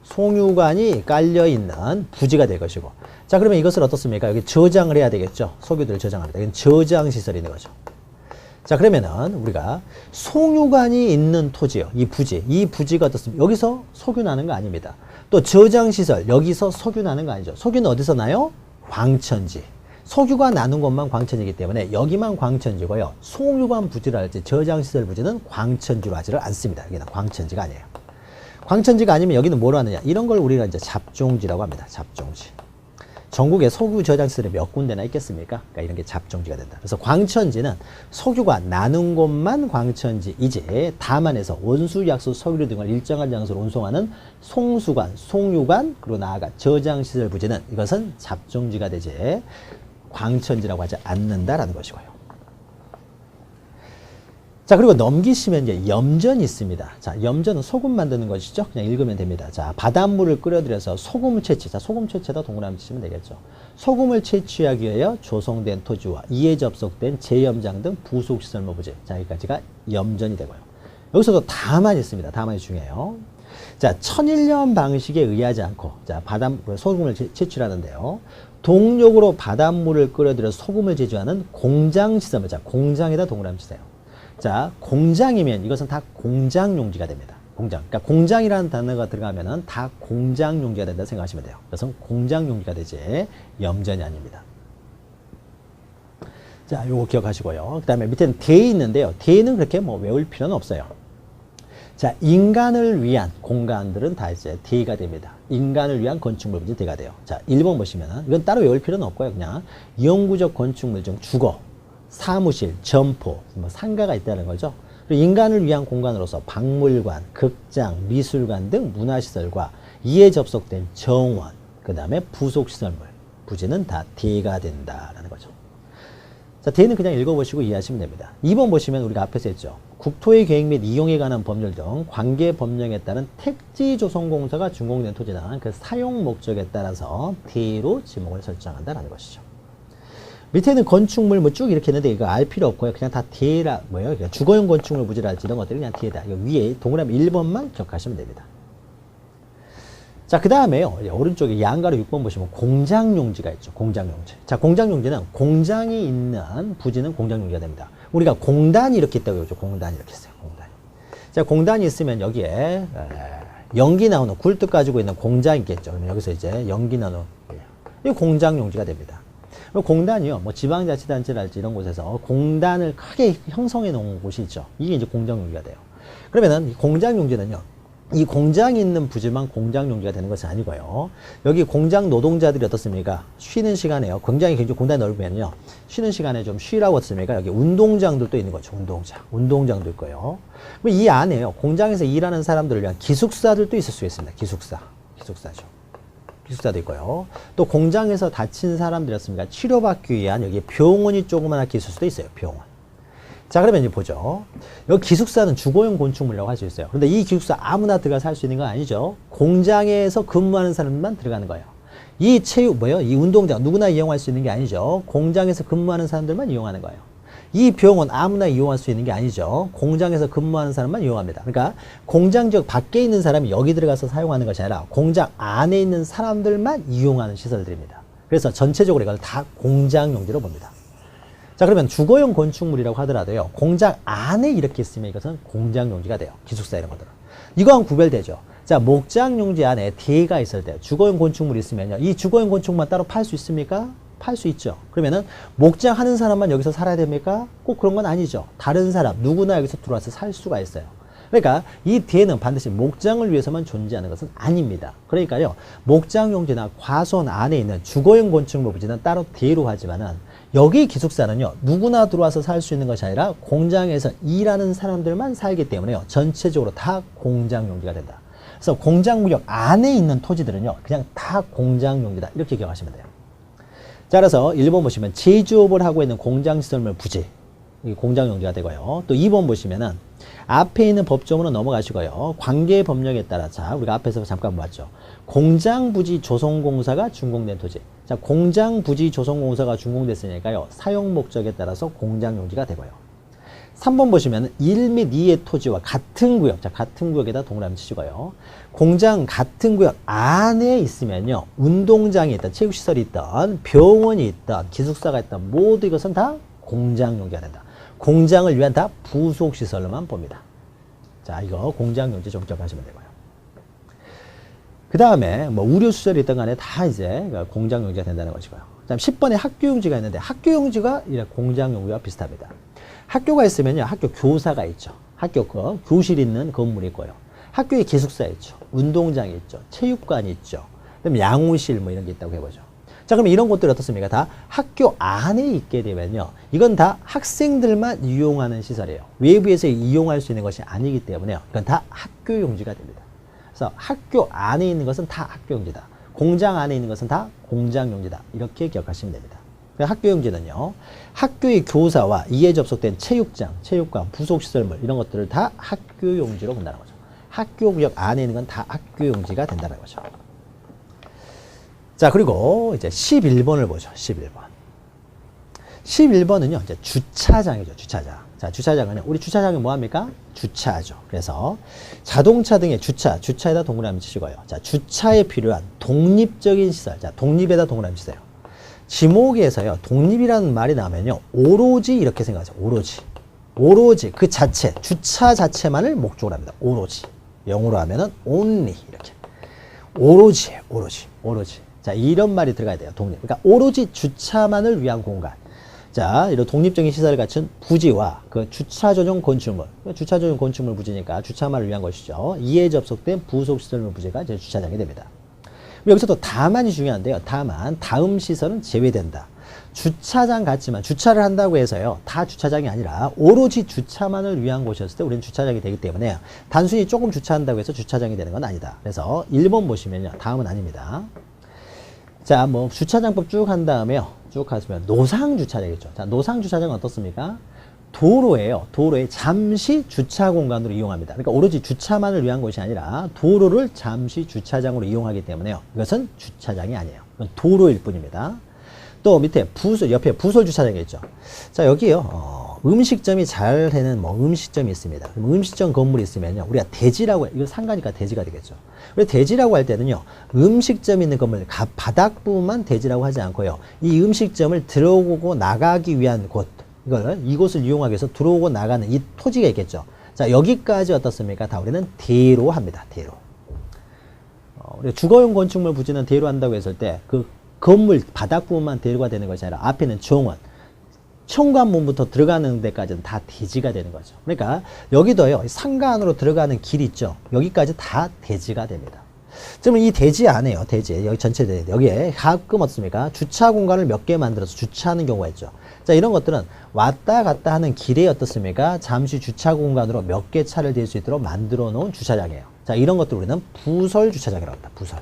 송유관이 깔려있는 부지가 될 것이고, 자, 그러면 이것을 어떻습니까? 여기 저장을 해야 되겠죠. 석유들을 저장합니다. 여기는 저장시설이 있는 거죠. 자, 그러면은 우리가 송유관이 있는 토지요. 이 부지가 어떻습니까? 여기서 석유 나는 거 아닙니다. 또 저장시설, 여기서 석유 나는 거 아니죠. 석유는 어디서 나요? 광천지. 석유가 나는 것만 광천이기 때문에 여기만 광천지고요. 송유관 부지를 할지 저장시설 부지는 광천지로 하지를 않습니다. 여기는 광천지가 아니에요. 광천지가 아니면 여기는 뭐로 하느냐? 이런 걸 우리가 이제 잡종지라고 합니다. 잡종지. 전국에 석유 저장시설이 몇 군데나 있겠습니까? 그러니까 이런 게 잡종지가 된다. 그래서 광천지는 석유가 나는 곳만 광천지이지 다만에서 원수, 약수, 석유 등을 일정한 장소로 운송하는 송수관, 송유관, 그리고 나아가 저장시설 부지는 이것은 잡종지가 되지 광천지라고 하지 않는다라는 것이고요. 자, 그리고 넘기시면 이제 염전이 있습니다. 자, 염전은 소금 만드는 것이죠. 그냥 읽으면 됩니다. 자, 바닷물을 끓여들여서 소금 채취. 자, 소금 채취에다 동그라미 치시면 되겠죠. 소금을 채취하기 위하여 조성된 토지와 이에 접속된 제염장 등 부속시설물 부지. 자, 여기까지가 염전이 되고요. 여기서도 다만 있습니다. 다만이 중요해요. 자, 천일염 방식에 의하지 않고, 자, 소금을 채취하는데요. 동력으로 바닷물을 끓여들여서 소금을 제조하는 공장시설물. 자, 공장에다 동그라미 치세요. 자, 공장이면 이것은 다 공장용지가 됩니다. 공장. 그러니까 공장이라는 단어가 들어가면은 다 공장용지가 된다 생각하시면 돼요. 그래서 공장용지가 되지 염전이 아닙니다. 자, 요거 기억하시고요. 그 다음에 밑에는 대에 있는데요. 대는 그렇게 뭐 외울 필요는 없어요. 자, 인간을 위한 공간들은 다 이제 대가 됩니다. 인간을 위한 건축물 부지 대가 돼요. 자, 1번 보시면은 이건 따로 외울 필요는 없고요. 그냥 영구적 건축물 중 주거, 사무실, 점포, 뭐 상가가 있다는 거죠. 그리고 인간을 위한 공간으로서 박물관, 극장, 미술관 등 문화시설과 이에 접속된 정원, 그 다음에 부속시설물, 부지는 다 대가 된다라는 거죠. 자, 대는 그냥 읽어보시고 이해하시면 됩니다. 2번 보시면 우리가 앞에서 했죠. 국토의 계획 및 이용에 관한 법률 등 관계 법령에 따른 택지조성공사가 준공된 토지는 그 사용 목적에 따라서 대로 지목을 설정한다라는 것이죠. 밑에는 건축물 뭐 쭉 이렇게 있는데 이거 알 필요 없고요. 그냥 다 대라 뭐예요? 그러니까 주거용 건축물 부지랄지 이런 것들이 그냥 대다. 이거 위에 동그라미 1번만 기억하시면 됩니다. 자, 그 다음에요. 오른쪽에 양가로 6번 보시면 공장용지가 있죠. 공장용지. 자, 공장용지는 공장이 있는 부지는 공장용지가 됩니다. 우리가 공단이 이렇게 있다고 그러죠. 공단이 이렇게 있어요. 공단이. 자, 공단이 있으면 여기에 연기 나오는 굴뚝 가지고 있는 공장이 있겠죠. 그럼 여기서 이제 연기 나오는 이 공장용지가 됩니다. 공단이요, 뭐 지방자치단체랄지 이런 곳에서 공단을 크게 형성해 놓은 곳이 있죠. 이게 이제 공장용지가 돼요. 그러면은 이 공장용지는요, 이 공장이 있는 부지만 공장용지가 되는 것이 아니고요. 여기 공장 노동자들이 어떻습니까? 쉬는 시간에요. 공장이 굉장히 공단이 넓으면요, 쉬는 시간에 좀 쉬라고 어떻습니까? 여기 운동장들도 있는 거죠. 운동장도 있고요. 그럼 이 안에요, 공장에서 일하는 사람들을 위한 기숙사들도 있을 수 있습니다. 기숙사죠. 기숙사도 있고요. 또 공장에서 다친 사람들이었습니까? 치료받기 위한 여기 병원이 조그맣게 있을 수도 있어요. 병원. 자, 그러면 이제 보죠. 여기 기숙사는 주거용 건축물이라고 할 수 있어요. 그런데 이 기숙사 아무나 들어가서 살 수 있는 건 아니죠. 공장에서 근무하는 사람만 들어가는 거예요. 이 이 운동장 누구나 이용할 수 있는 게 아니죠. 공장에서 근무하는 사람들만 이용하는 거예요. 이 병원 아무나 이용할 수 있는 게 아니죠. 공장에서 근무하는 사람만 이용합니다. 그러니까 공장 지역 밖에 있는 사람이 여기 들어가서 사용하는 것이 아니라 공장 안에 있는 사람들만 이용하는 시설들입니다. 그래서 전체적으로 이걸 다 공장용지로 봅니다. 자, 그러면 주거용 건축물이라고 하더라도요, 공장 안에 이렇게 있으면 이것은 공장용지가 돼요. 기숙사 이런 것들은. 이거하고 구별되죠. 자, 목장용지 안에 대가 있을 때 주거용 건축물이 있으면요, 이 주거용 건축물만 따로 팔 수 있습니까? 팔 수 있죠. 그러면은 목장 하는 사람만 여기서 살아야 됩니까? 꼭 그런 건 아니죠. 다른 사람 누구나 여기서 들어와서 살 수가 있어요. 그러니까 이 대는 반드시 목장을 위해서만 존재하는 것은 아닙니다. 그러니까요, 목장용지나 과수원 안에 있는 주거용 건축물 부지는 따로 대로 하지만은 여기 기숙사는요, 누구나 들어와서 살 수 있는 것이 아니라 공장에서 일하는 사람들만 살기 때문에요, 전체적으로 다 공장용지가 된다. 그래서 공장구역 안에 있는 토지들은요, 그냥 다 공장용지다. 이렇게 기억하시면 돼요. 자, 그래서 1번 보시면 제조업을 하고 있는 공장시설물 부지, 이 공장용지가 되고요. 또 2번 보시면은 앞에 있는 법조문은 넘어가시고요. 관계 법령에 따라, 자, 우리가 앞에서 잠깐 봤죠. 공장부지 조성공사가 준공된 토지. 자, 공장부지 조성공사가 준공됐으니까요, 사용 목적에 따라서 공장용지가 되고요. 3번 보시면 1 및 2의 토지와 같은 구역, 자, 같은 구역에다 동그라미 치시고요. 공장 같은 구역 안에 있으면요, 운동장이 있던, 체육시설이 있던, 병원이 있던, 기숙사가 있던, 모두 이것은 다 공장용지가 된다. 공장을 위한 다 부속시설로만 봅니다. 자, 이거 공장용지 좀 기억하시면 되고요. 그 다음에 뭐 의료시설이 있던 간에 다 이제 공장용지가 된다는 것이고요. 그 다음 10번에 학교용지가 있는데, 학교용지가 공장용지와 비슷합니다. 학교가 있으면요, 학교 교사가 있죠. 학교 교실 있는 건물이 있고요. 학교에 기숙사 있죠. 운동장이 있죠. 체육관이 있죠. 그다음에 양호실 뭐 이런 게 있다고 해보죠. 자, 자, 그럼 이런 곳들이 어떻습니까? 다 학교 안에 있게 되면요. 이건 다 학생들만 이용하는 시설이에요. 외부에서 이용할 수 있는 것이 아니기 때문에요. 이건 다 학교 용지가 됩니다. 그래서 학교 안에 있는 것은 다 학교 용지다. 공장 안에 있는 것은 다 공장 용지다. 이렇게 기억하시면 됩니다. 학교 용지는요, 학교의 교사와 이에 접속된 체육장, 체육관, 부속시설물 이런 것들을 다 학교 용지로 본다는 거죠. 학교 구역 안에 있는 건 다 학교 용지가 된다는 거죠. 자, 그리고 이제 11번을 보죠. 11번. 11번은요, 이제 주차장이죠. 주차장. 자, 주차장은 우리 주차장이 뭐합니까? 주차죠. 그래서 자동차 등의 주차에다 동그라미 치시고요. 자, 주차에 필요한 독립적인 시설. 자, 독립에다 동그라미 치세요. 지목에서요, 독립이라는 말이 나오면요, 오로지 이렇게 생각하죠. 오로지 그 자체, 주차 자체만을 목적으로 합니다. 오로지. 영어로 하면은 only 이렇게. 오로지예요. 오로지. 자, 이런 말이 들어가야 돼요. 독립. 그러니까 오로지 주차만을 위한 공간. 자, 이런 독립적인 시설을 갖춘 부지와 그 주차 전용 건축물. 주차 전용 건축물 부지니까 주차만을 위한 것이죠. 이에 접속된 부속시설물 부지가 이제 주차장이 됩니다. 여기서 또 다만이 중요한데요. 다음 시설은 제외된다. 주차장 같지만 주차를 한다고 해서요, 다 주차장이 아니라 오로지 주차만을 위한 곳이었을 때 우리는 주차장이 되기 때문에 단순히 조금 주차한다고 해서 주차장이 되는 건 아니다. 그래서 1번 보시면요, 다음은 아닙니다. 자, 뭐 주차장법 쭉 한 다음에요, 쭉 하시면 노상주차장이죠. 자, 노상주차장은 어떻습니까? 도로예요. 도로에 잠시 주차 공간으로 이용합니다. 그러니까 오로지 주차만을 위한 것이 아니라 도로를 잠시 주차장으로 이용하기 때문에요. 이것은 주차장이 아니에요. 이건 도로일 뿐입니다. 또 밑에 옆에 부설 주차장이 있죠. 자, 여기요. 음식점이 잘 되는 음식점이 있습니다. 음식점 건물이 있으면요, 우리가 대지라고, 이거 상가니까 대지가 되겠죠. 우리 대지라고 할 때는요, 음식점이 있는 건물 바닥 부분만 대지라고 하지 않고요, 이 음식점을 들어오고 나가기 위한 곳, 이곳을 이용하기 위해서 들어오고 나가는 이 토지가 있겠죠. 자, 여기까지 어떻습니까? 다 우리는 대로 합니다. 대로. 우리 주거용 건축물 부지는 대로 한다고 했을 때 그 건물 바닥 부분만 대로가 되는 것이 아니라 앞에는 정원, 현관문부터 들어가는 데까지는 다 대지가 되는 거죠. 그러니까 여기도요, 상가 안으로 들어가는 길이 있죠. 여기까지 다 대지가 됩니다. 그러면 이 대지 안에요, 대지, 여기 전체 대지, 여기에 가끔 어떻습니까? 주차 공간을 몇 개 만들어서 주차하는 경우가 있죠. 자, 이런 것들은 왔다 갔다 하는 길에 어떻습니까? 잠시 주차 공간으로 몇 개 차를 댈 수 있도록 만들어 놓은 주차장이에요. 자, 이런 것들 우리는 부설 주차장이라고 합니다. 부설.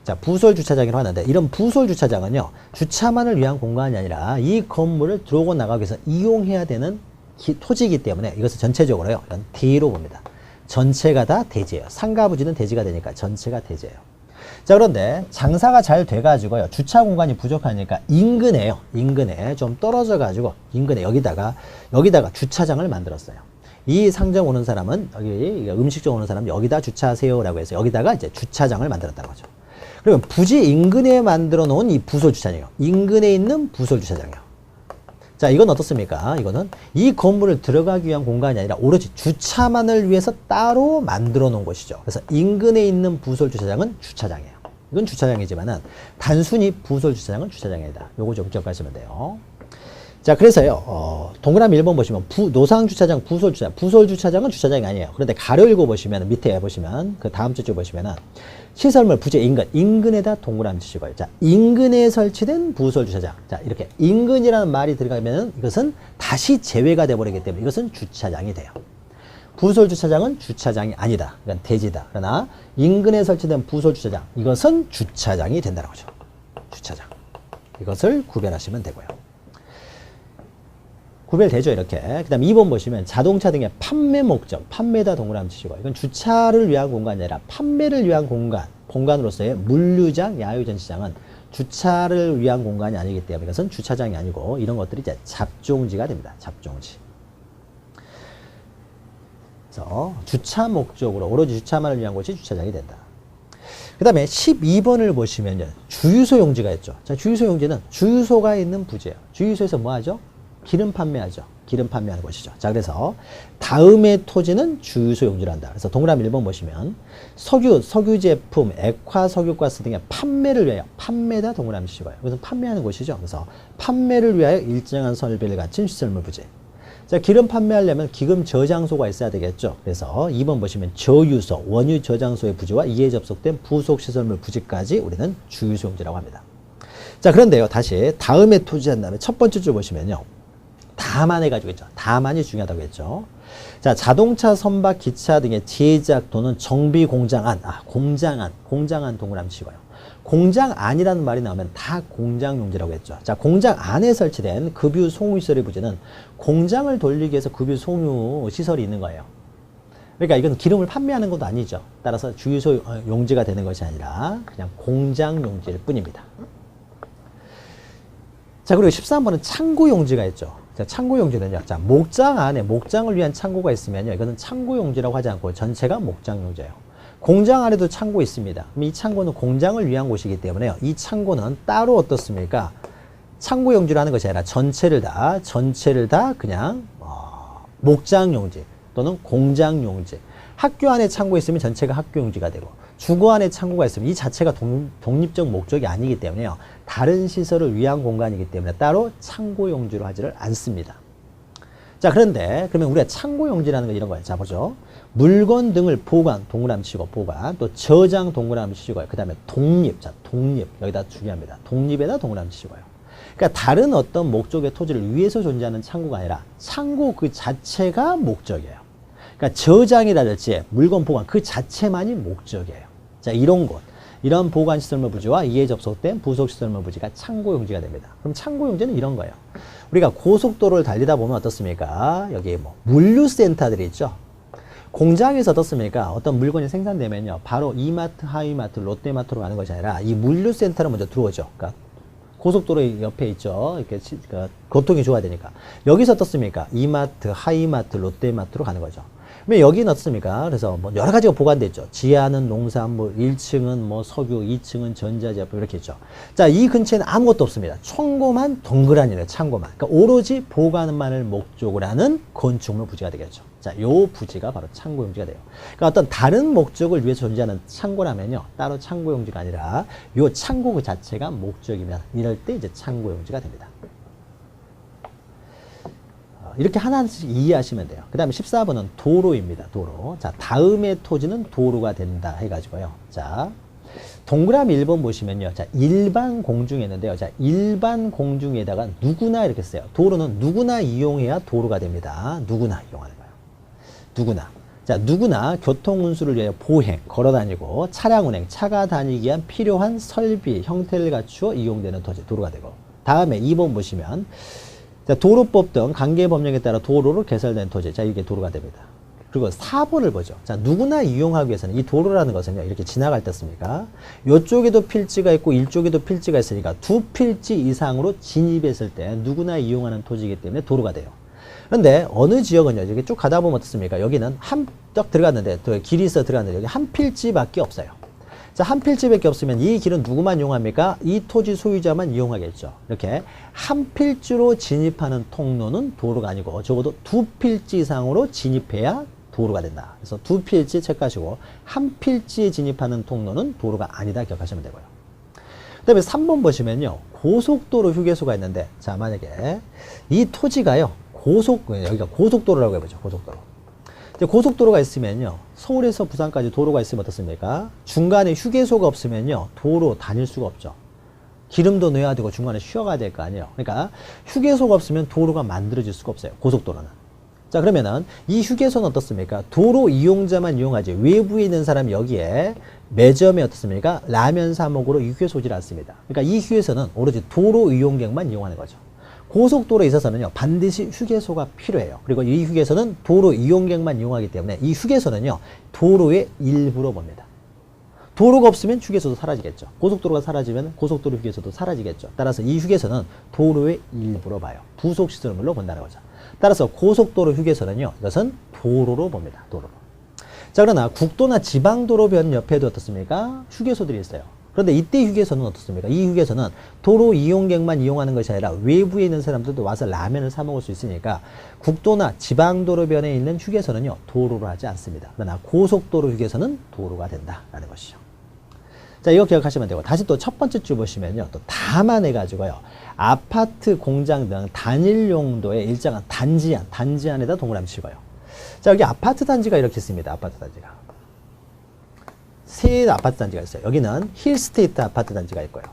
자, 부설 주차장이라고 하는데, 이런 부설 주차장은요, 주차만을 위한 공간이 아니라 이 건물을 들어오고 나가기 위해서 이용해야 되는 토지이기 때문에 이것을 전체적으로요, 이런 대로 봅니다. 전체가 다 대지예요. 상가 부지는 대지가 되니까 전체가 대지예요. 자, 그런데 장사가 잘 돼가지고요, 주차 공간이 부족하니까 인근에 좀 떨어져가지고 인근에 여기다가 주차장을 만들었어요. 이 상점 오는 사람은 여기 음식점 오는 사람은 여기다 주차하세요라고 해서 여기다가 이제 주차장을 만들었다는 거죠. 그러면 부지 인근에 만들어 놓은 이 부설 주차장이요. 인근에 있는 부설 주차장이요. 자, 이건 어떻습니까? 이거는 이 건물을 들어가기 위한 공간이 아니라 오로지 주차만을 위해서 따로 만들어 놓은 곳이죠. 그래서 인근에 있는 부설 주차장은 주차장이에요. 이건 주차장이지만은 단순히 부설 주차장은 주차장이 아니다. 요거 좀 기억하시면 돼요. 자, 그래서요, 동그라미 1번 보시면 노상 주차장, 부설 주차장은 주차장이 아니에요. 그런데 가로 읽어 보시면, 밑에 보시면, 그 다음 줄 보시면은, 시설물 부지 인근에다 동그라미 치시고요. 자, 인근에 설치된 부설 주차장. 자, 이렇게 인근이라는 말이 들어가면은 이것은 다시 제외가 돼버리기 때문에 이것은 주차장이 돼요. 부설 주차장은 주차장이 아니다. 이건 대지다. 그러나 인근에 설치된 부설 주차장, 이것은 주차장이 된다는 거죠. 주차장. 이것을 구별하시면 되고요. 구별되죠, 이렇게. 그 다음 2번 보시면 자동차 등의 판매 목적, 판매다 동그라미 치시고, 이건 주차를 위한 공간이 아니라 판매를 위한 공간으로서의 물류장, 야유전시장은 주차를 위한 공간이 아니기 때문에 이것은 주차장이 아니고 이런 것들이 이제 잡종지가 됩니다. 잡종지. 그래서 주차 목적으로 오로지 주차만을 위한 곳이 주차장이 된다. 그 다음에 12번을 보시면요, 주유소 용지가 있죠. 자, 주유소 용지는 주유소가 있는 부지예요. 주유소에서 뭐 하죠? 기름 판매하죠. 기름 판매하는 곳이죠. 자, 그래서 다음의 토지는 주유소 용지를 한다. 그래서 동그라미 1번 보시면 석유 제품, 액화 석유가스 등의 판매를 위하여, 판매다 동그라미 치시고요. 이것은 판매하는 곳이죠. 그래서 판매를 위하여 일정한 설비를 갖춘 시설물 부지. 자, 기름 판매하려면 기름 저장소가 있어야 되겠죠. 그래서 2번 보시면 저유소, 원유 저장소의 부지와 이에 접속된 부속 시설물 부지까지 우리는 주유소 용지라고 합니다. 자, 그런데요, 다시 다음에 토지한 다음에 첫 번째 줄 보시면요. 다만 해가지고 있죠. 다만이 중요하다고 했죠. 자, 자동차, 선박, 기차 등의 제작 또는 정비 공장안, 공장안 동그라미 치고요. 공장 안이라는 말이 나오면 다 공장 용지라고 했죠. 자, 공장 안에 설치된 급유 송유 시설의 부지는 공장을 돌리기 위해서 급유 송유 시설이 있는 거예요. 그러니까 이건 기름을 판매하는 것도 아니죠. 따라서 주유소 용지가 되는 것이 아니라 그냥 공장 용지일 뿐입니다. 자, 그리고 13번은 창고 용지가 있죠. 자, 창고 용지는요. 자, 목장 안에 목장을 위한 창고가 있으면요. 이거는 창고 용지라고 하지 않고 전체가 목장 용지예요. 공장 안에도 창고 있습니다. 그럼 이 창고는 공장을 위한 곳이기 때문에요. 이 창고는 따로 어떻습니까? 창고 용지로 하는 것이 아니라 전체를 다 그냥 목장 용지 또는 공장 용지. 학교 안에 창고 있으면 전체가 학교 용지가 되고, 주거 안에 창고가 있으면 이 자체가 독립적 목적이 아니기 때문에요. 다른 시설을 위한 공간이기 때문에 따로 창고 용지로 하지를 않습니다. 자, 그런데 그러면 우리가 창고 용지라는 건 이런 거예요. 자, 보죠. 물건 등을 보관, 동그라미 치고 보관, 또 저장 동그라미 치고요. 그 다음에 독립, 자, 독립 여기다 중요합니다. 독립에다 동그라미 치고요. 그러니까 다른 어떤 목적의 토지를 위해서 존재하는 창고가 아니라 창고 그 자체가 목적이에요. 그러니까 저장이라든지 물건 보관 그 자체만이 목적이에요. 자, 이런 곳, 이런 보관시설물 부지와 이에 접속된 부속시설물 부지가 창고 용지가 됩니다. 그럼 창고 용지는 이런 거예요. 우리가 고속도로를 달리다 보면 어떻습니까? 여기 뭐 물류센터들이 있죠. 공장에서 어떻습니까? 어떤 물건이 생산되면요, 바로 이마트, 하이마트, 롯데마트로 가는 것이 아니라 이 물류센터로 먼저 들어오죠. 그러니까 고속도로 옆에 있죠. 이렇게 교통이 좋아야 되니까. 여기서 어떻습니까? 이마트, 하이마트, 롯데마트로 가는 거죠. 그러면 여기는 어떻습니까? 그래서 뭐 여러 가지가 보관돼 있죠. 지하는 농산물, 1층은 뭐 석유, 2층은 전자제품 이렇게 있죠. 자, 이 근처에는 아무것도 없습니다. 창고만 동그라니네요. 창고만. 그러니까 오로지 보관만을 목적으로 하는 건축물 부지가 되겠죠. 자, 요 부지가 바로 창고 용지가 돼요. 그러니까 어떤 다른 목적을 위해서 존재하는 창고라면요, 따로 창고 용지가 아니라 요 창고 그 자체가 목적이면 이럴 때 이제 창고 용지가 됩니다. 이렇게 하나씩 이해하시면 돼요. 그 다음에 14번은 도로입니다. 도로. 자, 다음의 토지는 도로가 된다 해가지고요. 자, 동그라미 1번 보시면요. 자, 일반 공중에 있는데요. 자, 일반 공중에다가 누구나 이렇게 써요. 도로는 누구나 이용해야 도로가 됩니다. 누구나 이용하는 거예요. 누구나. 자, 누구나 교통운수를 위하여 보행, 걸어다니고 차량 운행, 차가 다니기 위한 필요한 설비, 형태를 갖추어 이용되는 토지, 도로가 되고. 다음에 2번 보시면 자, 도로법 등 관계법령에 따라 도로로 개설된 토지. 자, 이게 도로가 됩니다. 그리고 4번을 보죠. 자, 누구나 이용하기 위해서는 이 도로라는 것은요, 이렇게 지나갈 때 씁니까? 이쪽에도 필지가 있고 이쪽에도 필지가 있으니까 두 필지 이상으로 진입했을 때 누구나 이용하는 토지이기 때문에 도로가 돼요. 그런데 어느 지역은요, 이렇게 쭉 가다 보면 어떻습니까? 여기는 딱 들어갔는데, 또 길이 있어 들어갔는데, 여기 한 필지밖에 없어요. 자, 한 필지밖에 없으면 이 길은 누구만 이용합니까? 이 토지 소유자만 이용하겠죠. 이렇게 한 필지로 진입하는 통로는 도로가 아니고 적어도 두 필지 이상으로 진입해야 도로가 된다. 그래서 두 필지 체크하시고 한 필지에 진입하는 통로는 도로가 아니다 기억하시면 되고요. 그 다음에 3번 보시면요, 고속도로 휴게소가 있는데, 자, 만약에 이 토지가요, 여기가 고속도로라고 해보죠. 고속도로. 고속도로가 있으면요, 서울에서 부산까지 도로가 있으면 어떻습니까? 중간에 휴게소가 없으면요, 도로 다닐 수가 없죠. 기름도 넣어야 되고 중간에 쉬어가야 될 거 아니에요. 그러니까 휴게소가 없으면 도로가 만들어질 수가 없어요. 고속도로는. 자, 그러면은 이 휴게소는 어떻습니까? 도로 이용자만 이용하지 외부에 있는 사람이 여기에 매점에 어떻습니까? 라면 사 먹으러 휴게소질 않습니다. 그러니까 이 휴게소는 오로지 도로 이용객만 이용하는 거죠. 고속도로에 있어서는요, 반드시 휴게소가 필요해요. 그리고 이 휴게소는 도로 이용객만 이용하기 때문에 이 휴게소는요, 도로의 일부로 봅니다. 도로가 없으면 휴게소도 사라지겠죠. 고속도로가 사라지면 고속도로 휴게소도 사라지겠죠. 따라서 이 휴게소는 도로의 일부로 봐요. 부속시설물로 본다는 거죠. 따라서 고속도로 휴게소는요, 이것은 도로로 봅니다. 도로로. 자, 그러나 국도나 지방도로변 옆에도 어떻습니까? 휴게소들이 있어요. 그런데 이때 휴게소는 어떻습니까? 이 휴게소는 도로 이용객만 이용하는 것이 아니라 외부에 있는 사람들도 와서 라면을 사 먹을 수 있으니까 국도나 지방도로변에 있는 휴게소는요, 도로로 하지 않습니다. 그러나 고속도로 휴게소는 도로가 된다라는 것이죠. 자, 이거 기억하시면 되고, 다시 또 첫 번째 줄 보시면요, 또 다만해가지고요, 아파트, 공장 등 단일 용도의 일정한 단지 안에다 동그라미 치고요. 자, 여기 아파트 단지가 이렇게 있습니다. 아파트 단지가. 세 아파트 단지가 있어요. 여기는 힐스테이트 아파트 단지가 있고요.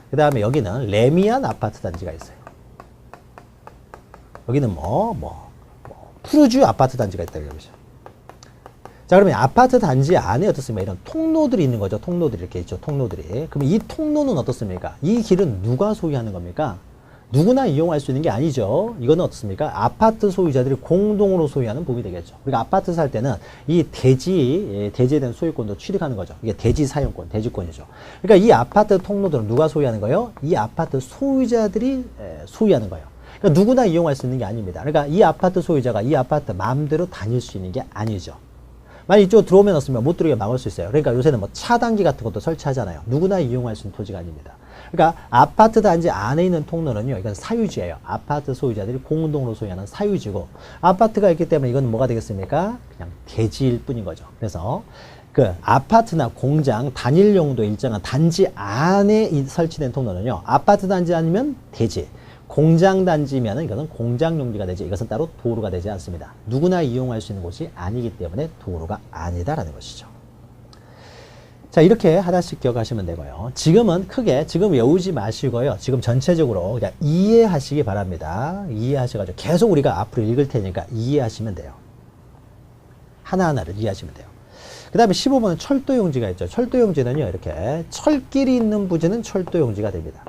그 다음에 여기는 레미안 아파트 단지가 있어요. 여기는 푸르주 아파트 단지가 있다 이거죠. 자, 그러면 아파트 단지 안에 어떻습니까? 이런 통로들이 있는 거죠. 통로들이 이렇게 있죠. 통로들이. 그러면 이 통로는 어떻습니까? 이 길은 누가 소유하는 겁니까? 누구나 이용할 수 있는 게 아니죠. 이거는 어떻습니까? 아파트 소유자들이 공동으로 소유하는 부분이 되겠죠. 우리가 아파트 살 때는 이 대지에 대한 소유권도 취득하는 거죠. 이게 대지 사용권, 대지권이죠. 그러니까 이 아파트 통로들은 누가 소유하는 거예요? 이 아파트 소유자들이 소유하는 거예요. 그러니까 누구나 이용할 수 있는 게 아닙니다. 그러니까 이 아파트 소유자가 이 아파트 마음대로 다닐 수 있는 게 아니죠. 만약 이쪽으로 들어오면 어떻습니까? 못 들어오게 막을 수 있어요. 그러니까 요새는 차단기 같은 것도 설치하잖아요. 누구나 이용할 수 있는 토지가 아닙니다. 그러니까 아파트 단지 안에 있는 통로는요, 이건 사유지예요. 아파트 소유자들이 공동으로 소유하는 사유지고, 아파트가 있기 때문에 이건 뭐가 되겠습니까? 그냥 대지일 뿐인 거죠. 그래서 그 아파트나 공장 단일 용도 일정한 단지 안에 설치된 통로는요, 아파트 단지 아니면 대지, 공장 단지면 이것은 공장 용지가 되지, 이것은 따로 도로가 되지 않습니다. 누구나 이용할 수 있는 곳이 아니기 때문에 도로가 아니다라는 것이죠. 자, 이렇게 하나씩 기억하시면 되고요. 지금 외우지 마시고요. 지금 전체적으로 그냥 이해하시기 바랍니다. 이해하셔가지고 계속 우리가 앞으로 읽을 테니까 이해하시면 돼요. 하나하나를 이해하시면 돼요. 그 다음에 15번은 철도용지가 있죠. 철도용지는요, 이렇게 철길이 있는 부지는 철도용지가 됩니다.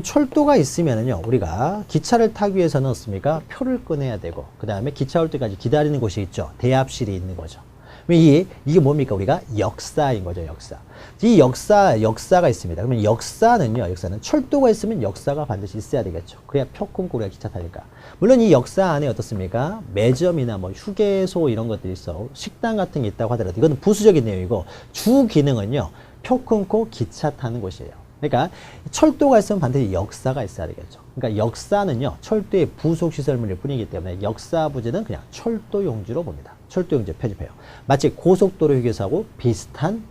철도가 있으면은요, 우리가 기차를 타기 위해서는 어떻습니까? 표를 꺼내야 되고, 그 다음에 기차 올 때까지 기다리는 곳이 있죠. 대합실이 있는 거죠. 이게 뭡니까? 우리가 역사인 거죠, 역사. 이 역사가 있습니다. 그러면 역사는 철도가 있으면 역사가 반드시 있어야 되겠죠. 그래야 표 끊고 우리가 기차 타니까. 물론 이 역사 안에 어떻습니까? 매점이나 휴게소 이런 것들이 있어. 식당 같은 게 있다고 하더라도 이거는 부수적인 내용이고, 주 기능은요, 표 끊고 기차 타는 곳이에요. 그러니까 철도가 있으면 반드시 역사가 있어야 되겠죠. 그러니까 역사는요, 철도의 부속 시설물일 뿐이기 때문에 역사 부지는 그냥 철도용지로 봅니다. 철도용지 표집해요. 마치 고속도로 휴게소하고 비슷한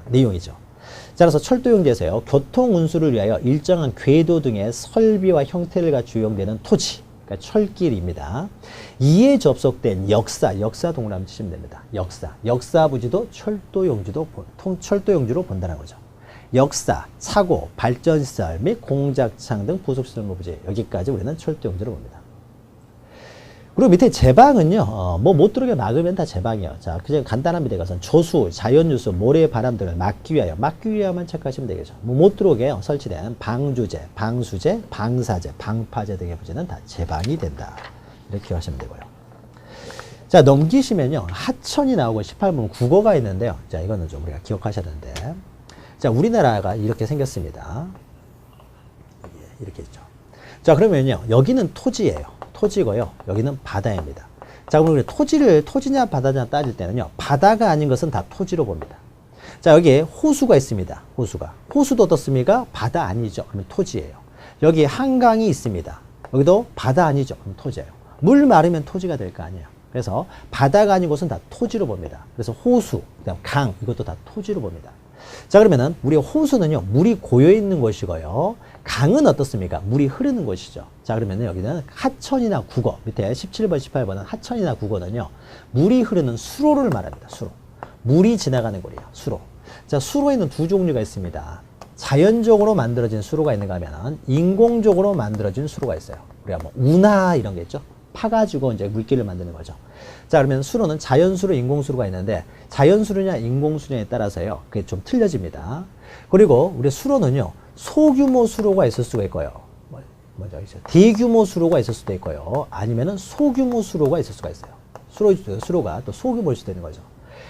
내용이죠. 자, 그래서 철도용지에서요, 교통운수를 위하여 일정한 궤도 등의 설비와 형태를 갖추어 이용되는 토지, 그러니까 철길입니다. 이에 접속된 역사 동그라미 치시면 됩니다. 역사 부지도 철도용지로 본다는 거죠. 역사, 차고, 발전시설 및 공작창 등 부속시설물 부지, 여기까지 우리는 철도용지로 봅니다. 그리고 밑에 제방은요, 못 들어오게 막으면 다 제방이에요. 자, 그냥 간단합니다. 이것은 조수, 자연유수, 모래, 바람 등을 막기 위하여만 체크하시면 되겠죠. 못 들어오게 설치된 방주제, 방수제, 방사제, 방파제 등의 부지는 다 제방이 된다. 이렇게 하시면 되고요. 자, 넘기시면요, 하천이 나오고 18번 국어가 있는데요. 자, 이거는 좀 우리가 기억하셔야 되는데. 자, 우리나라가 이렇게 생겼습니다. 이렇게 있죠. 자, 그러면요, 여기는 토지고요. 여기는 바다입니다. 자, 그럼 우리 토지냐 바다냐 따질 때는요, 바다가 아닌 것은 다 토지로 봅니다. 자, 여기에 호수가 있습니다. 호수도 어떻습니까? 바다 아니죠. 그럼 토지예요. 여기 한강이 있습니다. 여기도 바다 아니죠. 그럼 토지예요. 물 마르면 토지가 될 거 아니에요. 그래서 바다가 아닌 곳은 다 토지로 봅니다. 그래서 호수, 그다음 강, 이것도 다 토지로 봅니다. 자, 그러면은 우리 호수는요, 물이 고여 있는 곳이고요. 강은 어떻습니까? 물이 흐르는 곳이죠. 자, 그러면은 여기는 하천이나 국어, 밑에 17번, 18번은 하천이나 국어는요, 물이 흐르는 수로를 말합니다. 수로. 물이 지나가는 거리예요. 수로. 자, 수로에는 두 종류가 있습니다. 자연적으로 만들어진 수로가 있는가 하면 인공적으로 만들어진 수로가 있어요. 우리가 운하 이런 게 있죠. 파가지고 이제 물길을 만드는 거죠. 자, 그러면 수로는 자연수로, 인공수로가 있는데 자연수로냐 인공수로냐에 따라서요, 그게 좀 틀려집니다. 그리고 우리 수로는요, 소규모 수로가 있을 수가 있고요. 대규모 수로가 있을 수도 있고요. 아니면은 소규모 수로가 있을 수가 있어요. 수로가 또 소규모일 수도 있는 거죠.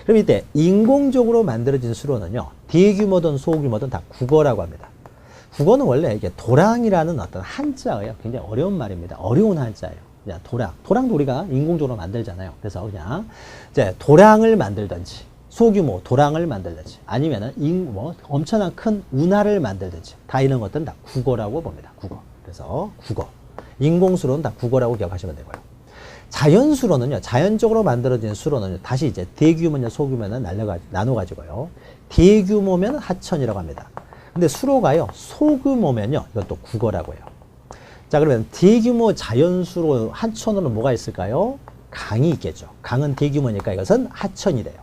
그럼 이때 인공적으로 만들어진 수로는요, 대규모든 소규모든 다 국어라고 합니다. 국어는 원래 이게 도랑이라는 어떤 한자예요. 굉장히 어려운 말입니다. 어려운 한자예요. 도랑도 우리가 인공적으로 만들잖아요. 그래서 그냥 이제 도랑을 만들든지, 소규모 도랑을 만들든지, 아니면은 엄청난 큰 운하를 만들든지, 다 이런 것들은 다 국어라고 봅니다. 국어. 그래서 국어. 인공수로는 다 국어라고 기억하시면 되고요. 자연수로는요, 자연적으로 만들어진 수로는 다시 이제 대규모냐 소규모냐 나눠가지고요. 대규모면 하천이라고 합니다. 근데 수로가요, 소규모면요, 이것도 국어라고 해요. 자, 그러면 대규모 자연수로 하천으로는 뭐가 있을까요? 강이 있겠죠. 강은 대규모니까 이것은 하천이 돼요.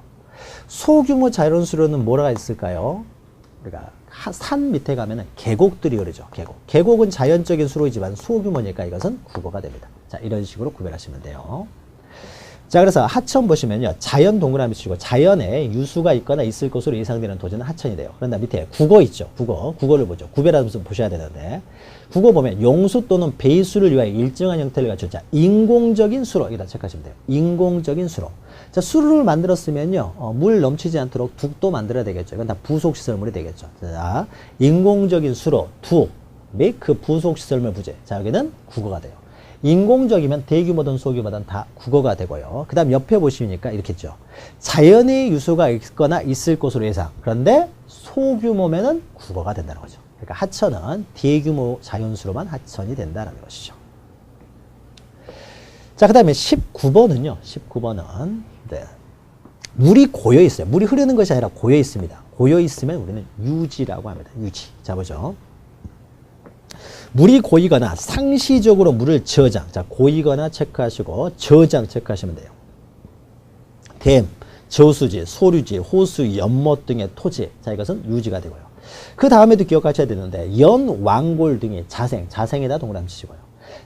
소규모 자연수로는 뭐가 있을까요? 우리가 산 밑에 가면은 계곡들이 흐르죠. 계곡은 자연적인 수로이지만 소규모니까 이것은 국어가 됩니다. 자, 이런 식으로 구별하시면 돼요. 자, 그래서 하천 보시면요. 자연 동그라미 치고 자연에 유수가 있거나 있을 것으로 예상되는 토지는 하천이 돼요. 그런데 밑에 국어 있죠. 국어를 보죠. 구별하면서 보셔야 되는데 국어 보면 용수 또는 배수를 위하여 일정한 형태를 갖춘 자 인공적인 수로 여기다 체크하시면 돼요. 인공적인 수로. 자, 수로를 만들었으면요. 물 넘치지 않도록 둑도 만들어야 되겠죠. 이건 다 부속시설물이 되겠죠. 자, 인공적인 수로, 둑 및 그 부속시설물 부재. 자, 여기는 국어가 돼요. 인공적이면 대규모든 소규모든 다 국어가 되고요. 그 다음 옆에 보시니까 이렇게 있죠. 자연의 유수가 있거나 있을 것으로 예상. 그런데 소규모면은 국어가 된다는 거죠. 그러니까 하천은 대규모 자연수로만 하천이 된다는 것이죠. 자, 그 다음에 19번은요. 19번은 네. 물이 고여 있어요. 물이 흐르는 것이 아니라 고여 있습니다. 고여 있으면 우리는 유지라고 합니다. 유지. 자, 보죠. 물이 고이거나 상시적으로 물을 저장. 자, 고이거나 체크하시고 저장 체크하시면 돼요. 댐, 저수지, 소류지, 호수, 연못 등의 토지. 자, 이것은 유지가 되고요. 그 다음에도 기억하셔야 되는데 연, 왕골 등의 자생에다 동그라미 치시고요.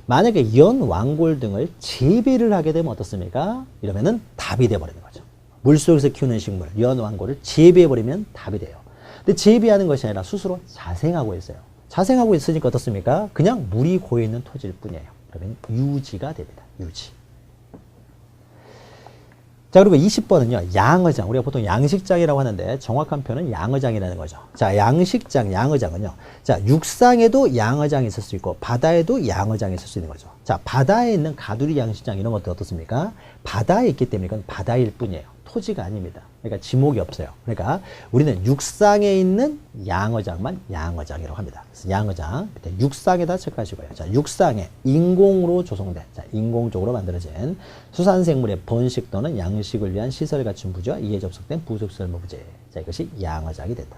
만약에 연, 왕골 등을 재배를 하게 되면 어떻습니까? 이러면은 답이 돼버리는 거죠. 물속에서 키우는 식물, 연, 왕골을 재배해버리면 답이 돼요. 근데 재배하는 것이 아니라 스스로 자생하고 있어요. 자생하고 있으니까 어떻습니까? 그냥 물이 고여있는 토지일 뿐이에요. 그러면 유지가 됩니다. 유지. 자, 그리고 20번은요. 양어장. 우리가 보통 양식장이라고 하는데 정확한 표현은 양어장이라는 거죠. 자, 양식장, 양어장은요. 자, 육상에도 양어장이 있을 수 있고 바다에도 양어장이 있을 수 있는 거죠. 자, 바다에 있는 가두리 양식장 이런 것도 어떻습니까? 바다에 있기 때문에 이건 바다일 뿐이에요. 토지가 아닙니다. 그러니까 지목이 없어요. 그러니까 우리는 육상에 있는 양어장만 양어장이라고 합니다. 그래서 양어장 밑에 육상에다 체크하시고요. 자, 육상에 인공으로 조성된, 자, 인공적으로 만들어진 수산생물의 번식 또는 양식을 위한 시설을 갖춘 부지와 이에 접속된 부속시설물 부지. 자, 이것이 양어장이 된다.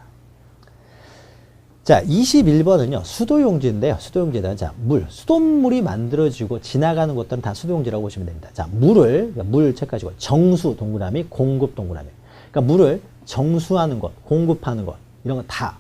자, 21번은요, 수도용지인데요. 수도용지는, 자, 수돗물이 만들어지고 지나가는 곳들은 다 수도용지라고 보시면 됩니다. 자, 물 체크하시고, 정수 동그라미, 공급 동그라미. 그러니까 물을 정수하는 것, 공급하는 것, 이런 건 다,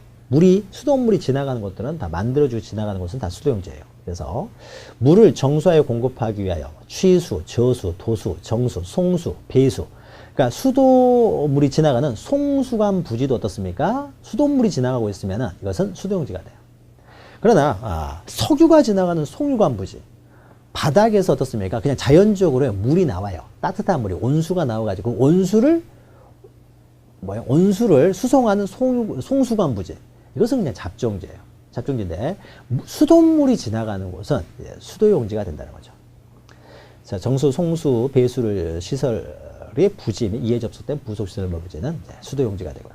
수돗물이 지나가는 곳들은 다 만들어지고 지나가는 곳은 다 수도용지예요. 그래서, 물을 정수하여 공급하기 위하여 취수, 저수, 도수, 정수, 송수, 배수, 그러니까 수도물이 지나가는 송수관 부지도 어떻습니까? 수돗물이 지나가고 있으면 이것은 수도용지가 돼요. 그러나 석유가 지나가는 송유관 부지, 바닥에서 어떻습니까? 그냥 자연적으로 물이 나와요. 따뜻한 물이 온수가 나와가지고 온수를 수송하는 송수관 부지, 이것은 그냥 잡종지예요. 잡종지인데 수돗물이 지나가는 곳은 수도용지가 된다는 거죠. 자, 정수, 송수, 배수를 시설의 부지 및 이에 접속된 부속시설물 부지는 수도용지가 되고요.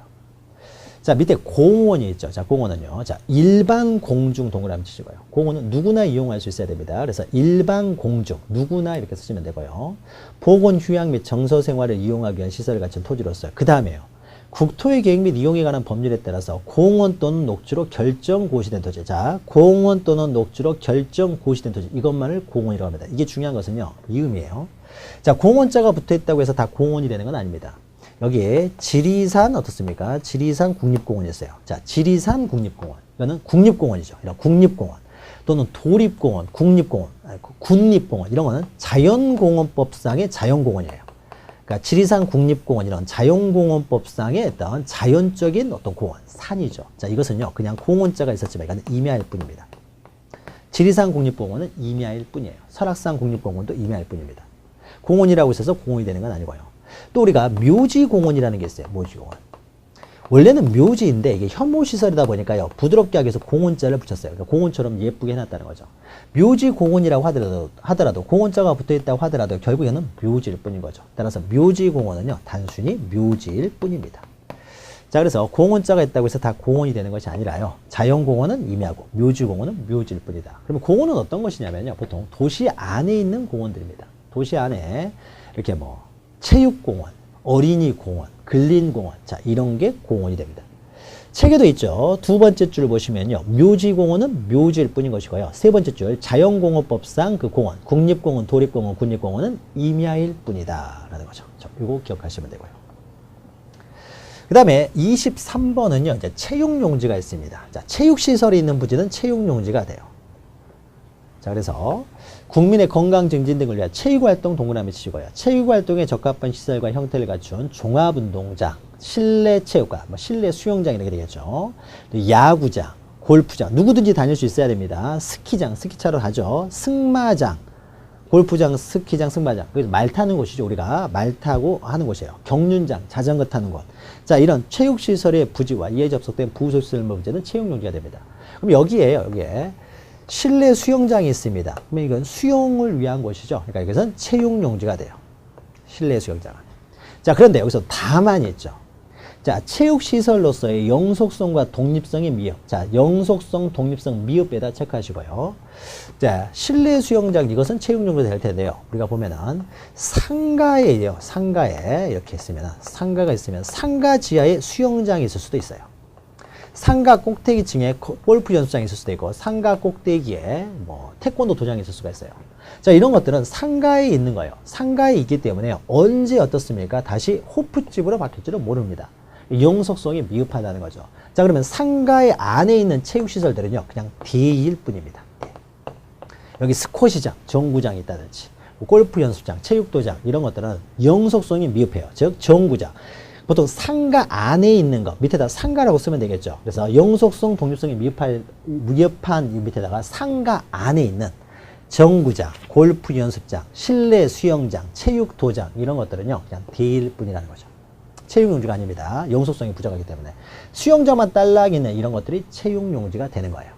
자, 밑에 공원이 있죠. 자, 공원은요. 자, 일반 공중 동그라미 치시고요. 공원은 누구나 이용할 수 있어야 됩니다. 그래서 일반 공중, 누구나 이렇게 쓰시면 되고요. 보건, 휴양 및 정서 생활을 이용하기 위한 시설을 갖춘 토지로서. 그 다음에요. 국토의 계획 및 이용에 관한 법률에 따라서 공원 또는 녹지로 결정 고시된 토지. 자, 공원 또는 녹지로 결정 고시된 토지. 이것만을 공원이라고 합니다. 이게 중요한 것은요. 이음이에요. 자, 공원자가 붙어 있다고 해서 다 공원이 되는 건 아닙니다. 여기에 지리산 어떻습니까? 지리산 국립공원이 있어요. 자, 지리산 국립공원. 이거는 국립공원이죠. 이런 국립공원. 또는 도립공원, 국립공원, 군립공원. 이런 거는 자연공원법상의 자연공원이에요. 그러니까 지리산 국립공원 이런 자연공원법상의 어떤 자연적인 어떤 공원, 산이죠. 자, 이것은요, 그냥 공원자가 있었지만 이건 임야일 뿐입니다. 지리산 국립공원은 임야일 뿐이에요. 설악산 국립공원도 임야일 뿐입니다. 공원이라고 있어서 공원이 되는 건 아니고요. 또 우리가 묘지공원이라는 게 있어요. 묘지공원. 원래는 묘지인데 이게 혐오시설이다 보니까요. 부드럽게 하기 위해서 공원자를 붙였어요. 그러니까 공원처럼 예쁘게 해놨다는 거죠. 묘지공원이라고 하더라도 공원자가 붙어있다고 하더라도 결국에는 묘지일 뿐인 거죠. 따라서 묘지공원은요. 단순히 묘지일 뿐입니다. 자, 그래서 공원자가 있다고 해서 다 공원이 되는 것이 아니라요. 자연공원은 임야고 묘지공원은 묘지일 뿐이다. 그러면 공원은 어떤 것이냐면요. 보통 도시 안에 있는 공원들입니다. 도시 안에 이렇게 체육공원, 어린이공원, 근린공원, 자, 이런 게 공원이 됩니다. 책에도 있죠. 두 번째 줄 보시면요. 묘지공원은 묘지일 뿐인 것이고요. 세 번째 줄 자연공원법상 그 공원, 국립공원, 도립공원, 군립공원은 임야일 뿐이다 라는 거죠. 이거 기억하시면 되고요. 그 다음에 23번은요, 이제 체육용지가 있습니다. 자, 체육시설이 있는 부지는 체육용지가 돼요. 자, 그래서 국민의 건강 증진 등을 위한 체육활동 동그라미 치시고요. 체육활동에 적합한 시설과 형태를 갖춘 종합운동장, 실내 체육관, 뭐 실내 수영장 이렇게 되겠죠. 야구장, 골프장, 누구든지 다닐 수 있어야 됩니다. 스키장, 스키차로 가죠. 승마장, 골프장, 스키장, 승마장. 그래서 말 타는 곳이죠. 우리가 말 타고 하는 곳이에요. 경륜장, 자전거 타는 곳. 자, 이런 체육시설의 부지와 이에 접속된 부속시설 문제는 체육용지가 됩니다. 그럼 여기에요, 여기에. 실내 수영장이 있습니다. 그러면 이건 수영을 위한 곳이죠. 그러니까 이것은 체육용지가 돼요. 실내 수영장은. 자, 그런데 여기서 다만 있죠. 자, 체육시설로서의 영속성과 독립성이 미흡. 자, 영속성, 독립성 미흡에다 체크하시고요. 자, 실내 수영장, 이것은 체육용지가 될 텐데요. 우리가 보면은 상가에요. 상가에 이렇게 있으면, 상가가 있으면 상가 지하에 수영장이 있을 수도 있어요. 상가 꼭대기층에 골프 연습장이 있을 수도 있고, 상가 꼭대기에 뭐 태권도 도장이 있을 수가 있어요. 자, 이런 것들은 상가에 있는 거예요. 상가에 있기 때문에 언제 어떻습니까? 다시 호프집으로 바뀔지도 모릅니다. 영속성이 미흡하다는 거죠. 자, 그러면 상가의 안에 있는 체육시설들은요, 그냥 대일 뿐입니다. 여기 스쿼시장, 정구장이 있다든지, 골프 연습장, 체육도장, 이런 것들은 영속성이 미흡해요. 즉, 정구장. 보통 상가 안에 있는 거, 밑에다 상가라고 쓰면 되겠죠. 그래서 영속성, 독립성이 미흡한 이 밑에다가 상가 안에 있는 정구장, 골프 연습장, 실내 수영장, 체육도장, 이런 것들은요, 그냥 대일 뿐이라는 거죠. 체육용지가 아닙니다. 영속성이 부족하기 때문에. 수영장만 딸락 있는 이런 것들이 체육용지가 되는 거예요.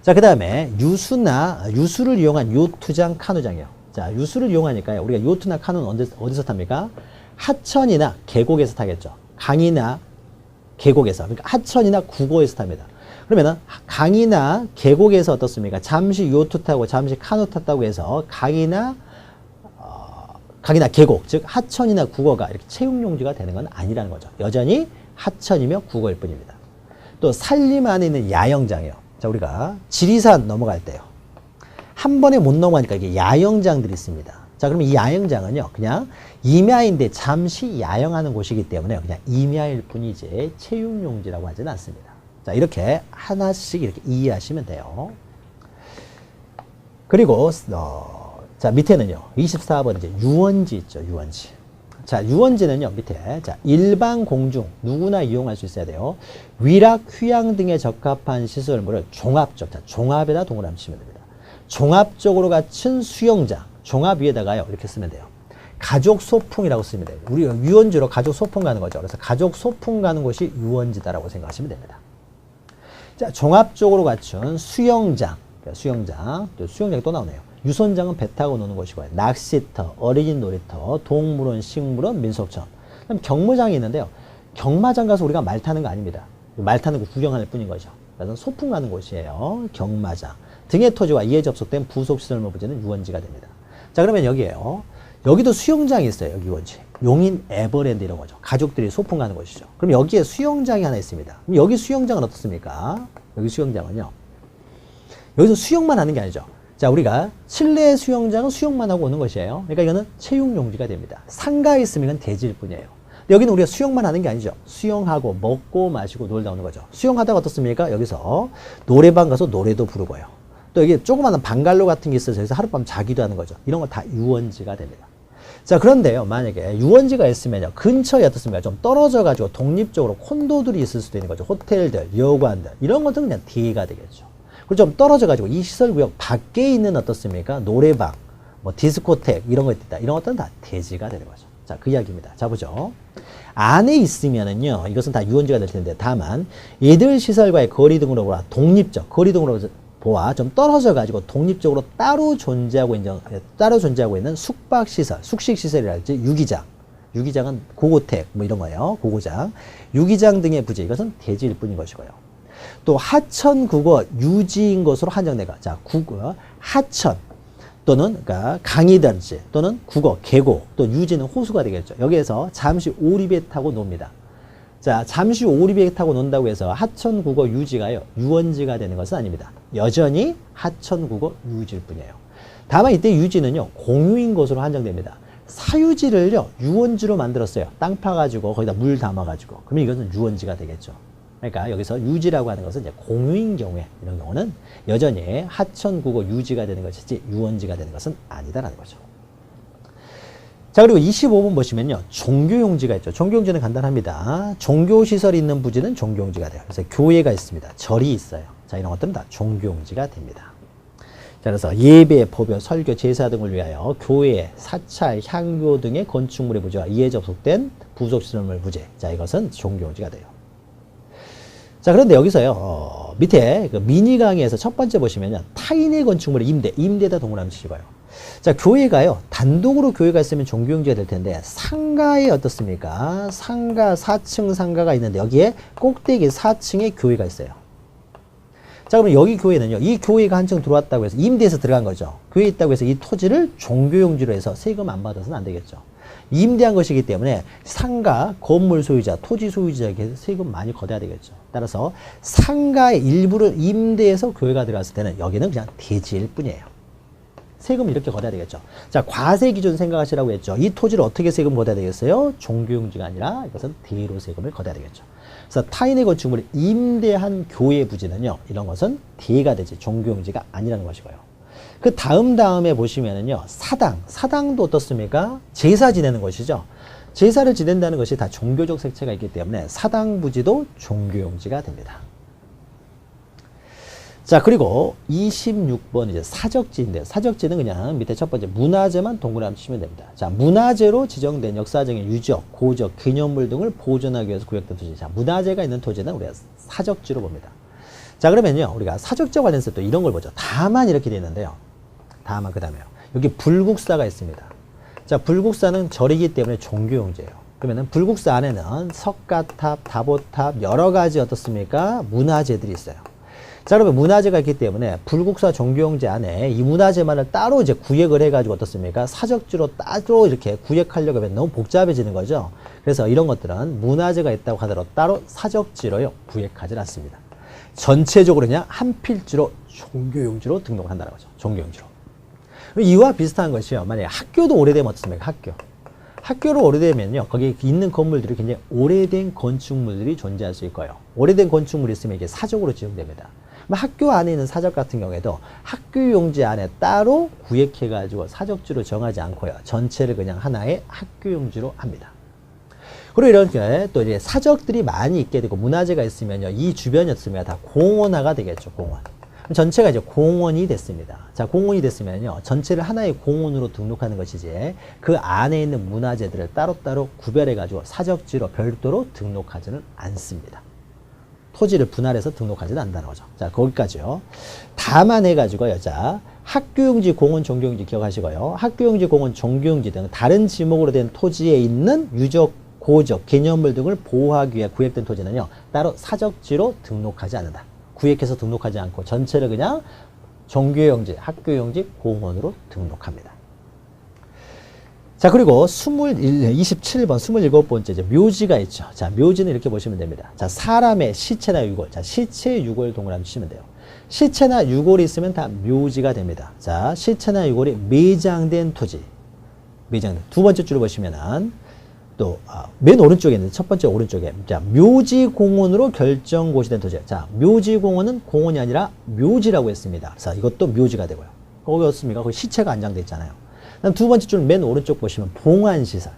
자, 그 다음에 유수를 이용한 요트장, 카누장이요. 자, 유수를 이용하니까요, 우리가 요트나 카누는 어디서 탑니까? 하천이나 계곡에서 타겠죠. 강이나 계곡에서. 그러니까 하천이나 구고에서 탑니다. 그러면은 강이나 계곡에서 어떻습니까? 잠시 요트 타고 잠시 카누 탔다고 해서 강이나 계곡, 즉 하천이나 국어가 이렇게 체육용지가 되는 건 아니라는 거죠. 여전히 하천이며 국어일 뿐입니다. 또 산림 안에 있는 야영장이요. 자, 우리가 지리산 넘어갈 때요. 한 번에 못 넘어가니까 이게 야영장들이 있습니다. 자, 그러면 이 야영장은요, 그냥 임야인데 잠시 야영하는 곳이기 때문에 그냥 임야일 뿐이지 체육용지라고 하지는 않습니다. 자, 이렇게 하나씩 이렇게 이해하시면 돼요. 그리고 자, 밑에는요, 24번 이제 유원지 있죠, 유원지. 자, 유원지는요, 밑에, 자, 일반 공중, 누구나 이용할 수 있어야 돼요. 위락, 휴양 등에 적합한 시설물을 종합적, 자, 종합에다 동그라미 치면 됩니다. 종합적으로 갖춘 수영장, 종합 위에다가요, 이렇게 쓰면 돼요. 가족 소풍이라고 쓰면 돼요. 우리 유원지로 가족 소풍 가는 거죠. 그래서 가족 소풍 가는 곳이 유원지다라고 생각하시면 됩니다. 자, 종합적으로 갖춘 수영장, 수영장, 또 수영장이 또 나오네요. 유선장은 배 타고 노는 곳이고요. 낚시터, 어린이 놀이터, 동물원, 식물원, 민속촌. 그럼 경마장이 있는데요. 경마장 가서 우리가 말 타는 거 아닙니다. 말 타는 거 구경할 뿐인 거죠. 그래서 소풍 가는 곳이에요. 경마장. 등의 토지와 이에 접속된 부속시설물 부지는 유원지가 됩니다. 자, 그러면 여기에요. 여기도 수영장이 있어요. 여기 유원지. 용인 에버랜드 이런 거죠. 가족들이 소풍 가는 곳이죠. 그럼 여기에 수영장이 하나 있습니다. 그럼 여기 수영장은 어떻습니까? 여기 수영장은요. 여기서 수영만 하는 게 아니죠. 자, 우리가 실내 수영장은 수영만 하고 오는 것이에요. 그러니까 이거는 체육용지가 됩니다. 상가에 있으면 대지일 뿐이에요. 여기는 우리가 수영만 하는 게 아니죠. 수영하고 먹고 마시고 놀다 오는 거죠. 수영하다가 어떻습니까? 여기서 노래방 가서 노래도 부르고요. 또 여기 조그마한 방갈로 같은 게 있어서 여기서 하룻밤 자기도 하는 거죠. 이런 거 다 유원지가 됩니다. 자, 그런데요, 만약에 유원지가 있으면요, 근처에 어떻습니까? 좀 떨어져가지고 독립적으로 콘도들이 있을 수도 있는 거죠. 호텔들, 여관들, 이런 것들은 그냥 D가 되겠죠. 그리고 좀 떨어져가지고 이 시설구역 밖에 있는 어떻습니까? 노래방, 뭐 디스코텍, 이런 거 있다. 이런 것들은 다 대지가 되는 거죠. 자, 그 이야기입니다. 자, 보죠. 안에 있으면은요, 이것은 다 유원지가 될 텐데, 다만, 얘들 시설과의 거리 등으로 보아 독립적, 거리 등으로 보아 좀 떨어져가지고 독립적으로 따로 존재하고 있는 숙박시설, 숙식시설이랄지 유기장, 유기장은 고고택, 뭐 이런 거예요. 고고장, 유기장 등의 부지, 이것은 대지일 뿐인 것이고요. 또 하천, 국어, 유지인 것으로 한정되가. 자, 국어, 하천 또는 그러니까 강이든지 또는 국어, 계곡, 또 유지는 호수가 되겠죠. 여기에서 잠시 오리배 타고 놉니다. 자, 잠시 오리배 타고 논다고 해서 하천, 국어, 유지가요, 유원지가 되는 것은 아닙니다. 여전히 하천, 국어, 유지일 뿐이에요. 다만 이때 유지는요, 공유인 것으로 한정됩니다. 사유지를요, 유원지로 만들었어요. 땅 파가지고 거기다 물 담아가지고. 그러면 이것은 유원지가 되겠죠. 그러니까 여기서 유지라고 하는 것은 이제 공유인 경우에, 이런 경우는 여전히 하천구고 유지가 되는 것이지 유원지가 되는 것은 아니다라는 거죠. 자, 그리고 25번 보시면요, 종교용지가 있죠. 종교용지는 간단합니다. 종교시설이 있는 부지는 종교용지가 돼요. 그래서 교회가 있습니다. 절이 있어요. 자, 이런 것들은 다 종교용지가 됩니다. 자, 그래서 예배, 법요, 설교, 제사 등을 위하여 교회, 사찰, 향교 등의 건축물의 부지와 이에 접속된 부속시설물 부지. 자, 이것은 종교용지가 돼요. 자, 그런데 여기서요, 밑에 그 미니 강의에서 첫 번째 보시면요, 타인의 건축물의 임대에다 동그라미 치시고요. 자, 교회가요, 단독으로 교회가 있으면 종교용지가 될 텐데, 상가에 어떻습니까? 상가, 4층 상가가 있는데, 여기에 꼭대기 4층에 교회가 있어요. 자, 그럼 여기 교회는요, 이 교회가 한층 들어왔다고 해서 임대해서 들어간 거죠. 교회 있다고 해서 이 토지를 종교용지로 해서 세금 안 받아서는 안 되겠죠. 임대한 것이기 때문에 상가, 건물 소유자, 토지 소유자에게 세금 많이 걷어야 되겠죠. 따라서 상가의 일부를 임대해서 교회가 들어갔을 때는 여기는 그냥 대지일 뿐이에요. 세금 이렇게 걷어야 되겠죠. 자, 과세 기준 생각하시라고 했죠. 이 토지를 어떻게 세금 걷어야 되겠어요? 종교용지가 아니라 이것은 대로 세금을 걷어야 되겠죠. 그래서 타인의 건축물을 임대한 교회 부지는요, 이런 것은 대가 되지 종교용지가 아니라는 것이고요. 그 다음에 보시면은요, 사당도 어떻습니까? 제사 지내는 것이죠. 제사를 지낸다는 것이 다 종교적 색채가 있기 때문에 사당 부지도 종교용지가 됩니다. 자, 그리고 26번 이제 사적지인데요. 사적지는 그냥 밑에 첫 번째 문화재만 동그라미 치면 됩니다. 자, 문화재로 지정된 역사적인 유적, 고적, 기념물 등을 보존하기 위해서 구역된 토지. 자, 문화재가 있는 토지는 우리가 사적지로 봅니다. 자, 그러면요, 우리가 사적지와 관련해서 또 이런 걸 보죠. 다만 이렇게 되어 있는데요. 다만 그 다음에요. 여기 불국사가 있습니다. 자, 불국사는 절이기 때문에 종교용지예요. 그러면은 불국사 안에는 석가탑, 다보탑 여러 가지 어떻습니까? 문화재들이 있어요. 자, 그러면 문화재가 있기 때문에 불국사 종교용지 안에 이 문화재만을 따로 이제 구획을 해가지고 어떻습니까? 사적지로 따로 이렇게 구획하려고 하면 너무 복잡해지는 거죠. 그래서 이런 것들은 문화재가 있다고 하더라도 따로 사적지로요, 구획하지 않습니다. 전체적으로 그냥 한 필지로 종교용지로 등록을 한다는 거죠. 종교용지로. 이와 비슷한 것이요. 만약에 학교도 오래되면 어떻습니까? 학교로 오래되면요, 거기에 있는 건물들이 굉장히 오래된 건축물들이 존재할 수 있고요. 오래된 건축물이 있으면 이게 사적으로 지정됩니다. 학교 안에 있는 사적 같은 경우에도 학교 용지 안에 따로 구획해가지고 사적지로 정하지 않고요. 전체를 그냥 하나의 학교 용지로 합니다. 그리고 이렇게 또 이제 사적들이 많이 있게 되고 문화재가 있으면요, 이 주변이었으면 다 공원화가 되겠죠. 공원. 전체가 이제 공원이 됐습니다. 자, 공원이 됐으면요, 전체를 하나의 공원으로 등록하는 것이지 그 안에 있는 문화재들을 따로따로 구별해가지고 사적지로 별도로 등록하지는 않습니다. 토지를 분할해서 등록하지는 않는다는 거죠. 자, 거기까지요. 다만 해가지고요. 자, 학교용지, 공원, 종교용지 기억하시고요. 학교용지, 공원, 종교용지 등 다른 지목으로 된 토지에 있는 유적, 고적, 기념물 등을 보호하기 위해 구획된 토지는요, 따로 사적지로 등록하지 않는다. 구획해서 등록하지 않고 전체를 그냥 종교용지, 학교용지, 공원으로 등록합니다. 자, 그리고 27번, 27번째 이제 묘지가 있죠. 자, 묘지는 이렇게 보시면 됩니다. 자, 사람의 시체나 유골. 자, 시체, 유골 동그라미 치시면 돼요. 시체나 유골이 있으면 다 묘지가 됩니다. 자, 시체나 유골이 매장된 토지. 매장된. 두 번째 줄을 보시면은 또, 맨 오른쪽에 있는 첫 번째 오른쪽에. 자, 묘지공원으로 결정 고시된 토지. 자, 묘지공원은 공원이 아니라 묘지라고 했습니다. 자, 이것도 묘지가 되고요. 거기 어떻습니까? 거기 시체가 안장되어 있잖아요. 그다음 두 번째 줄 맨 오른쪽 보시면 봉안시설.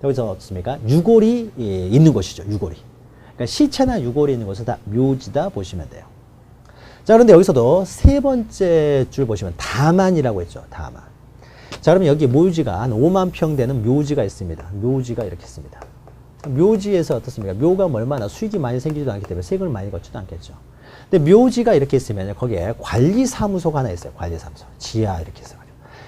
여기서 어떻습니까? 유골이 있는 곳이죠. 유골이. 그러니까 시체나 유골이 있는 곳은 다 묘지다 보시면 돼요. 자, 그런데 여기서도 세 번째 줄 보시면 다만이라고 했죠. 다만. 자, 그러면 여기 묘지가 한 5만 평 되는 묘지가 있습니다. 묘지가 이렇게 있습니다. 묘지에서 어떻습니까? 묘가 얼마나 수익이 많이 생기지도 않기 때문에 세금을 많이 걷지도 않겠죠. 근데 묘지가 이렇게 있으면 거기에 관리사무소가 하나 있어요. 관리사무소. 지하 이렇게 있어요.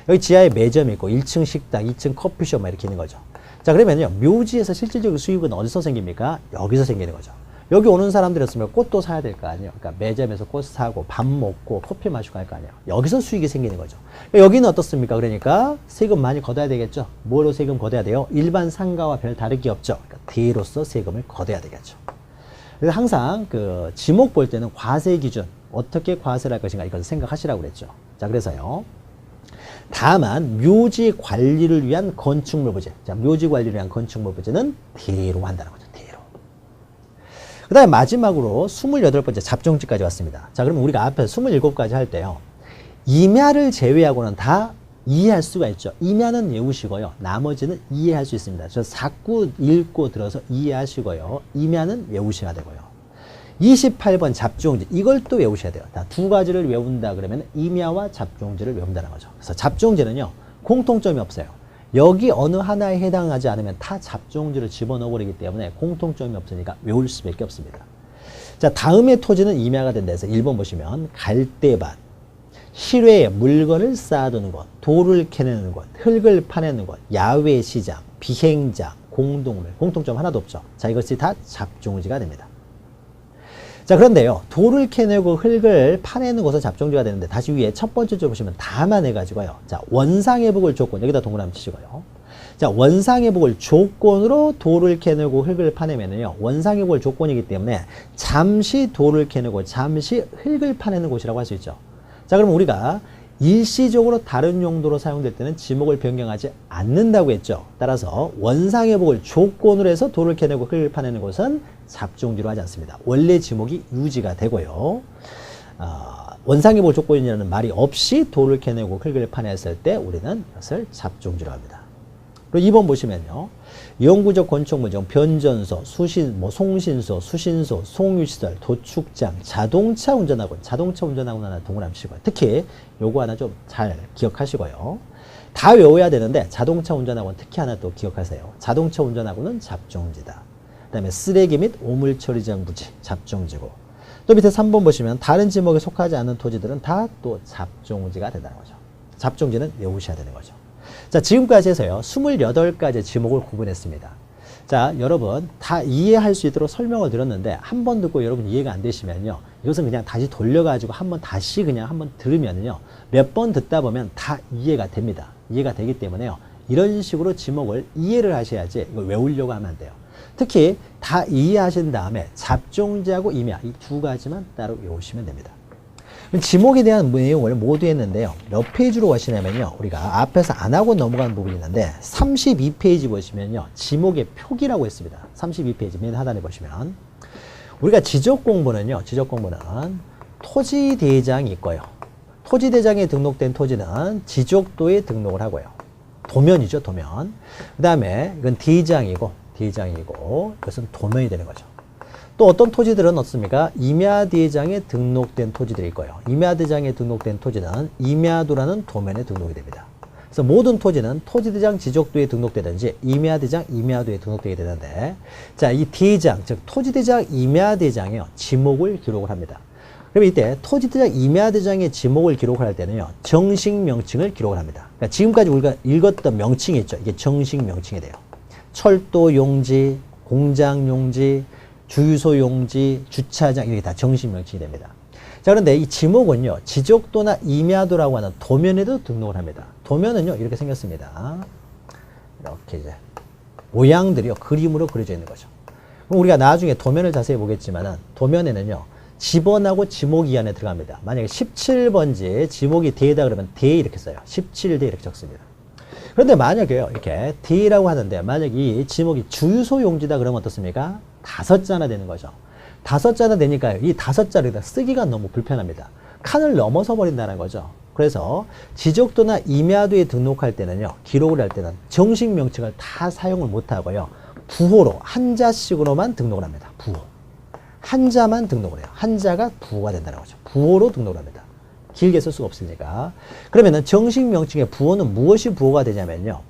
여기 지하에 매점이 있고 1층 식당, 2층 커피숍 막 이렇게 있는 거죠. 자, 그러면요, 묘지에서 실질적인 수익은 어디서 생깁니까? 여기서 생기는 거죠. 여기 오는 사람들이었으면 꽃도 사야 될 거 아니에요. 그러니까 매점에서 꽃 사고 밥 먹고 커피 마시고 할 거 아니에요. 여기서 수익이 생기는 거죠. 여기는 어떻습니까? 그러니까 세금 많이 걷어야 되겠죠. 뭐로 세금 걷어야 돼요? 일반 상가와 별 다르게 없죠. 그러니까 대로서 세금을 걷어야 되겠죠. 그래서 항상 그 지목 볼 때는 과세 기준, 어떻게 과세를 할 것인가 이걸 생각하시라고 그랬죠. 자, 그래서요. 다만 묘지 관리를 위한 건축물 부지. 자, 묘지 관리를 위한 건축물 부지는 대로 한다는 거죠. 대로. 그 다음에 마지막으로 28번째 잡종지까지 왔습니다. 자, 그러면 우리가 앞에 27가지 할 때요. 임야를 제외하고는 다 이해할 수가 있죠. 임야는 외우시고요. 나머지는 이해할 수 있습니다. 저 자꾸 읽고 들어서 이해하시고요. 임야는 외우셔야 되고요. 28번 잡종지 이걸 또 외우셔야 돼요. 두 가지를 외운다 그러면 임야와 잡종지를 외운다는 거죠. 그래서 잡종지는요. 공통점이 없어요. 여기 어느 하나에 해당하지 않으면 다 잡종지를 집어넣어 버리기 때문에 공통점이 없으니까 외울 수밖에 없습니다. 자, 다음의 토지는 임야가 된다 해서 1번 보시면 갈대밭, 실외에 물건을 쌓아두는 곳, 돌을 캐내는 곳, 흙을 파내는 곳, 야외 시장, 비행장, 공동물, 공통점 하나도 없죠. 자, 이것이 다 잡종지가 됩니다. 자, 그런데요, 돌을 캐내고 흙을 파내는 곳은 잡종지가 되는데, 다시 위에 첫 번째 줄 보시면 다만 해가지고요. 자, 원상회복을 조건, 여기다 동그라미 치시고요. 자, 원상회복을 조건으로 돌을 캐내고 흙을 파내면은요, 원상회복을 조건이기 때문에 잠시 돌을 캐내고 잠시 흙을 파내는 곳이라고 할 수 있죠. 자, 그럼 우리가 일시적으로 다른 용도로 사용될 때는 지목을 변경하지 않는다고 했죠. 따라서 원상회복을 조건으로 해서 돌을 캐내고 흙을 파내는 곳은 잡종지로 하지 않습니다. 원래 지목이 유지가 되고요. 원상회복 조건이라는 말이 없이 돌을 캐내고 흙을 파냈을 때 우리는 이것을 잡종지로 합니다. 그리고 2번 보시면요. 영구적 건축물 중 변전소, 송신소, 수신소, 송유시설, 도축장, 자동차 운전학원, 자동차 운전학원 하나 동그라미 치고요. 특히 요거 하나 좀 잘 기억하시고요. 다 외워야 되는데 자동차 운전학원 특히 하나 또 기억하세요. 자동차 운전학원은 잡종지다. 그 다음에 쓰레기 및 오물 처리장 부지, 잡종지고. 또 밑에 3번 보시면 다른 지목에 속하지 않는 토지들은 다 또 잡종지가 된다는 거죠. 잡종지는 외우셔야 되는 거죠. 자, 지금까지 해서요, 28가지 지목을 구분했습니다. 자, 여러분, 다 이해할 수 있도록 설명을 드렸는데, 한 번 듣고 여러분 이해가 안 되시면요, 이것은 그냥 다시 돌려가지고 다시 그냥 한번 들으면요, 몇 번 듣다 보면 다 이해가 됩니다. 이해가 되기 때문에요, 이런 식으로 지목을 이해를 하셔야지 이걸 외우려고 하면 안 돼요. 특히 다 이해하신 다음에 잡종지하고 임야, 이 두 가지만 따로 외우시면 됩니다. 지목에 대한 내용을 모두 했는데요. 몇 페이지로 가시냐면요. 우리가 앞에서 안 하고 넘어간 부분이 있는데 32페이지 보시면요. 지목의 표기라고 했습니다. 32페이지 맨 하단에 보시면 우리가 지적 공부는요. 토지대장이 있고요. 토지대장에 등록된 토지는 지적도에 등록을 하고요. 도면이죠. 도면. 그 다음에 이건 대장이고 이것은 도면이 되는 거죠. 또 어떤 토지들은 어떻습니까? 임야대장에 등록된 토지들이 있고요. 임야대장에 등록된 토지는 임야도라는 도면에 등록이 됩니다. 그래서 모든 토지는 토지대장 지적도에 등록되든지 임야대장 임야도에 등록되게 되는데, 자, 이 대장, 즉 토지대장 임야대장에요, 지목을 기록을 합니다. 그럼 이때 토지대장 임야대장의 지목을 기록을 할 때는요, 정식 명칭을 기록을 합니다. 그러니까 지금까지 우리가 읽었던 명칭이 있죠. 이게 정식 명칭이 돼요. 철도 용지, 공장 용지, 주유소 용지, 주차장, 이렇게 다 정식 명칭이 됩니다. 자, 그런데 이 지목은요, 지적도나 임야도라고 하는 도면에도 등록을 합니다. 도면은요, 이렇게 생겼습니다. 이렇게 이제 모양들이요, 그림으로 그려져 있는 거죠. 그럼 우리가 나중에 도면을 자세히 보겠지만은, 도면에는요, 지번하고 지목이 안에 들어갑니다. 만약에 17번지에 지목이 대다 그러면 대 이렇게 써요. 17대 이렇게 적습니다. 그런데 만약에요, 이렇게 대라고 하는데, 만약에 이 지목이 주유소 용지다 그러면 어떻습니까? 5자나 되는 거죠. 5자나 되니까 이 5자를 쓰기가 너무 불편합니다. 칸을 넘어서 버린다는 거죠. 그래서 지적도나 임야도에 등록할 때는요, 기록을 할 때는 정식 명칭을 다 사용을 못 하고요, 부호로 한자식으로만 등록을 합니다. 부호. 한자만 등록을 해요. 한자가 부호가 된다는 거죠. 부호로 등록을 합니다. 길게 쓸 수가 없으니까. 그러면은 정식 명칭의 부호는 무엇이 부호가 되냐면요,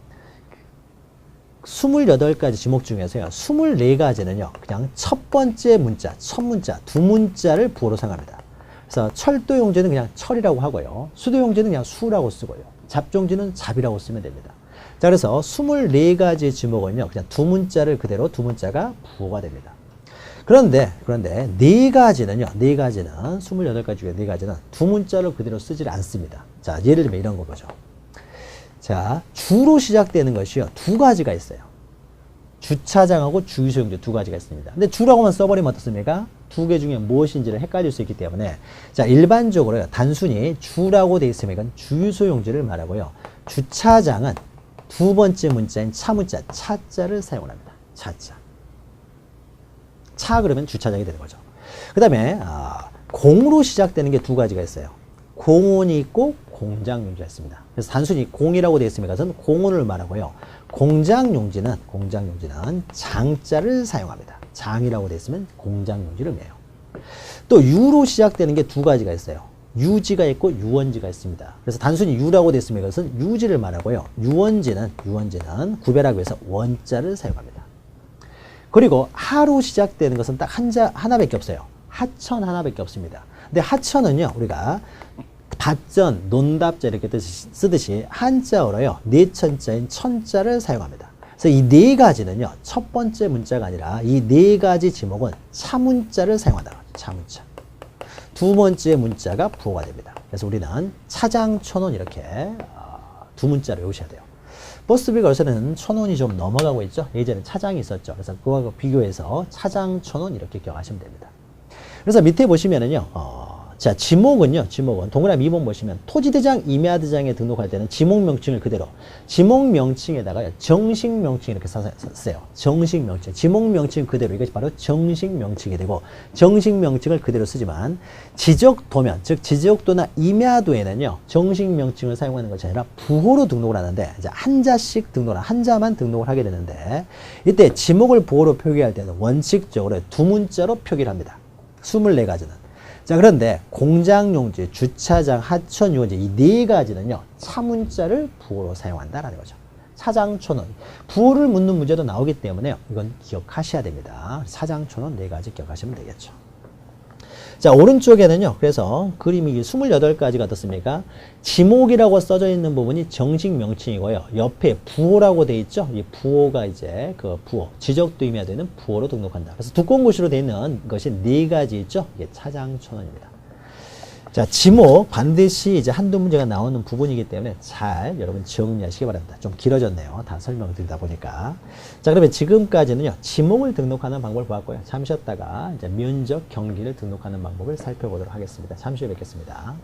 28가지 지목 중에서요, 24가지는요, 그냥 첫 번째 문자, 첫 문자, 두 문자를 부호로 사용합니다. 그래서 철도 용지는 그냥 철이라고 하고요, 수도 용지는 그냥 수라고 쓰고요, 잡종지는 잡이라고 쓰면 됩니다. 자, 그래서 24가지 지목은요, 그냥 두 문자를 그대로 두 문자가 부호가 됩니다. 그런데 4가지는요, 28가지 중에 4가지는 두 문자를 그대로 쓰질 않습니다. 자, 예를 들면 이런 거 보죠. 자, 주로 시작되는 것이요, 2가지가 있어요. 주차장하고 주유소 용지 2가지가 있습니다. 근데 주라고만 써버리면 어떻습니까? 두 개 중에 무엇인지를 헷갈릴 수 있기 때문에 자, 일반적으로 단순히 주라고 되어 있으면 이건 주유소용지를 말하고요. 주차장은 두 번째 문자인 차문자, 차자를 사용을 합니다. 차자. 차 그러면 주차장이 되는 거죠. 그 다음에 공으로 시작되는 게 두 가지가 있어요. 공원이 있고 공장용지가 있습니다. 그래서 단순히 공이라고 되어 있으면 이것은 공원을 말하고요. 공장용지는 장자를 사용합니다. 장이라고 되어 있으면 공장용지를 매요. 또 유로 시작되는 게 두 가지가 있어요. 유지가 있고 유원지가 있습니다. 그래서 단순히 유라고 되어 있으면 이것은 유지를 말하고요. 유원지는 구별하기 위해서 원자를 사용합니다. 그리고 하로 시작되는 것은 딱 하나밖에 없어요. 하천 하나밖에 없습니다. 근데 하천은요, 우리가 밭전, 논답자 이렇게 쓰듯이 한자어로요, 네천자인 천자를 사용합니다. 그래서 이 네 가지는요, 첫 번째 문자가 아니라 이 네 가지 지목은 차문자를 사용한다. 차문자. 두 번째 문자가 부호가 됩니다. 그래서 우리는 차장, 천원 이렇게 두 문자를 외우셔야 돼요. 버스비가 요새는 천원이 좀 넘어가고 있죠. 예전에 차장이 있었죠. 그래서 그거하고 비교해서 차장, 천원 이렇게 기억하시면 됩니다. 그래서 밑에 보시면은요, 자, 지목은 동그라미 2번 보시면 토지대장, 임야대장에 등록할 때는 지목명칭을 그대로, 지목명칭에다가 정식명칭 이렇게 써요. 정식명칭. 지목명칭 그대로, 이것이 바로 정식명칭이 되고, 정식명칭을 그대로 쓰지만, 지적도면, 즉 지적도나 임야도에는요, 정식명칭을 사용하는 것이 아니라 부호로 등록을 하는데, 이제 한자만 등록을 하게 되는데, 이때 지목을 부호로 표기할 때는 원칙적으로 두 문자로 표기를 합니다. 24가지는. 자, 그런데 공장용지, 주차장, 하천, 유원지 이 네 가지는요, 차문자를 부호로 사용한다라는 거죠. 차장촌원. 부호를 묻는 문제도 나오기 때문에 이건 기억하셔야 됩니다. 차장촌원 네 가지 기억하시면 되겠죠. 자, 오른쪽에는요, 그래서 그림이 28가지가 어떻습니까? 지목이라고 써져 있는 부분이 정식 명칭이고요. 옆에 부호라고 돼 있죠? 이 부호가 이제 그 부호, 지적도 임야되는 부호로 등록한다. 그래서 두꺼운 글씨로 돼 있는 것이 네 가지 있죠? 이게 차장촌원입니다. 자, 지목 반드시 이제 한두 문제가 나오는 부분이기 때문에 잘 여러분 정리하시기 바랍니다. 좀 길어졌네요. 다 설명드리다 보니까. 자, 그러면 지금까지는요, 지목을 등록하는 방법을 보았고요. 잠시 쉬었다가 이제 면적, 경기를 등록하는 방법을 살펴보도록 하겠습니다. 잠시 후에 뵙겠습니다.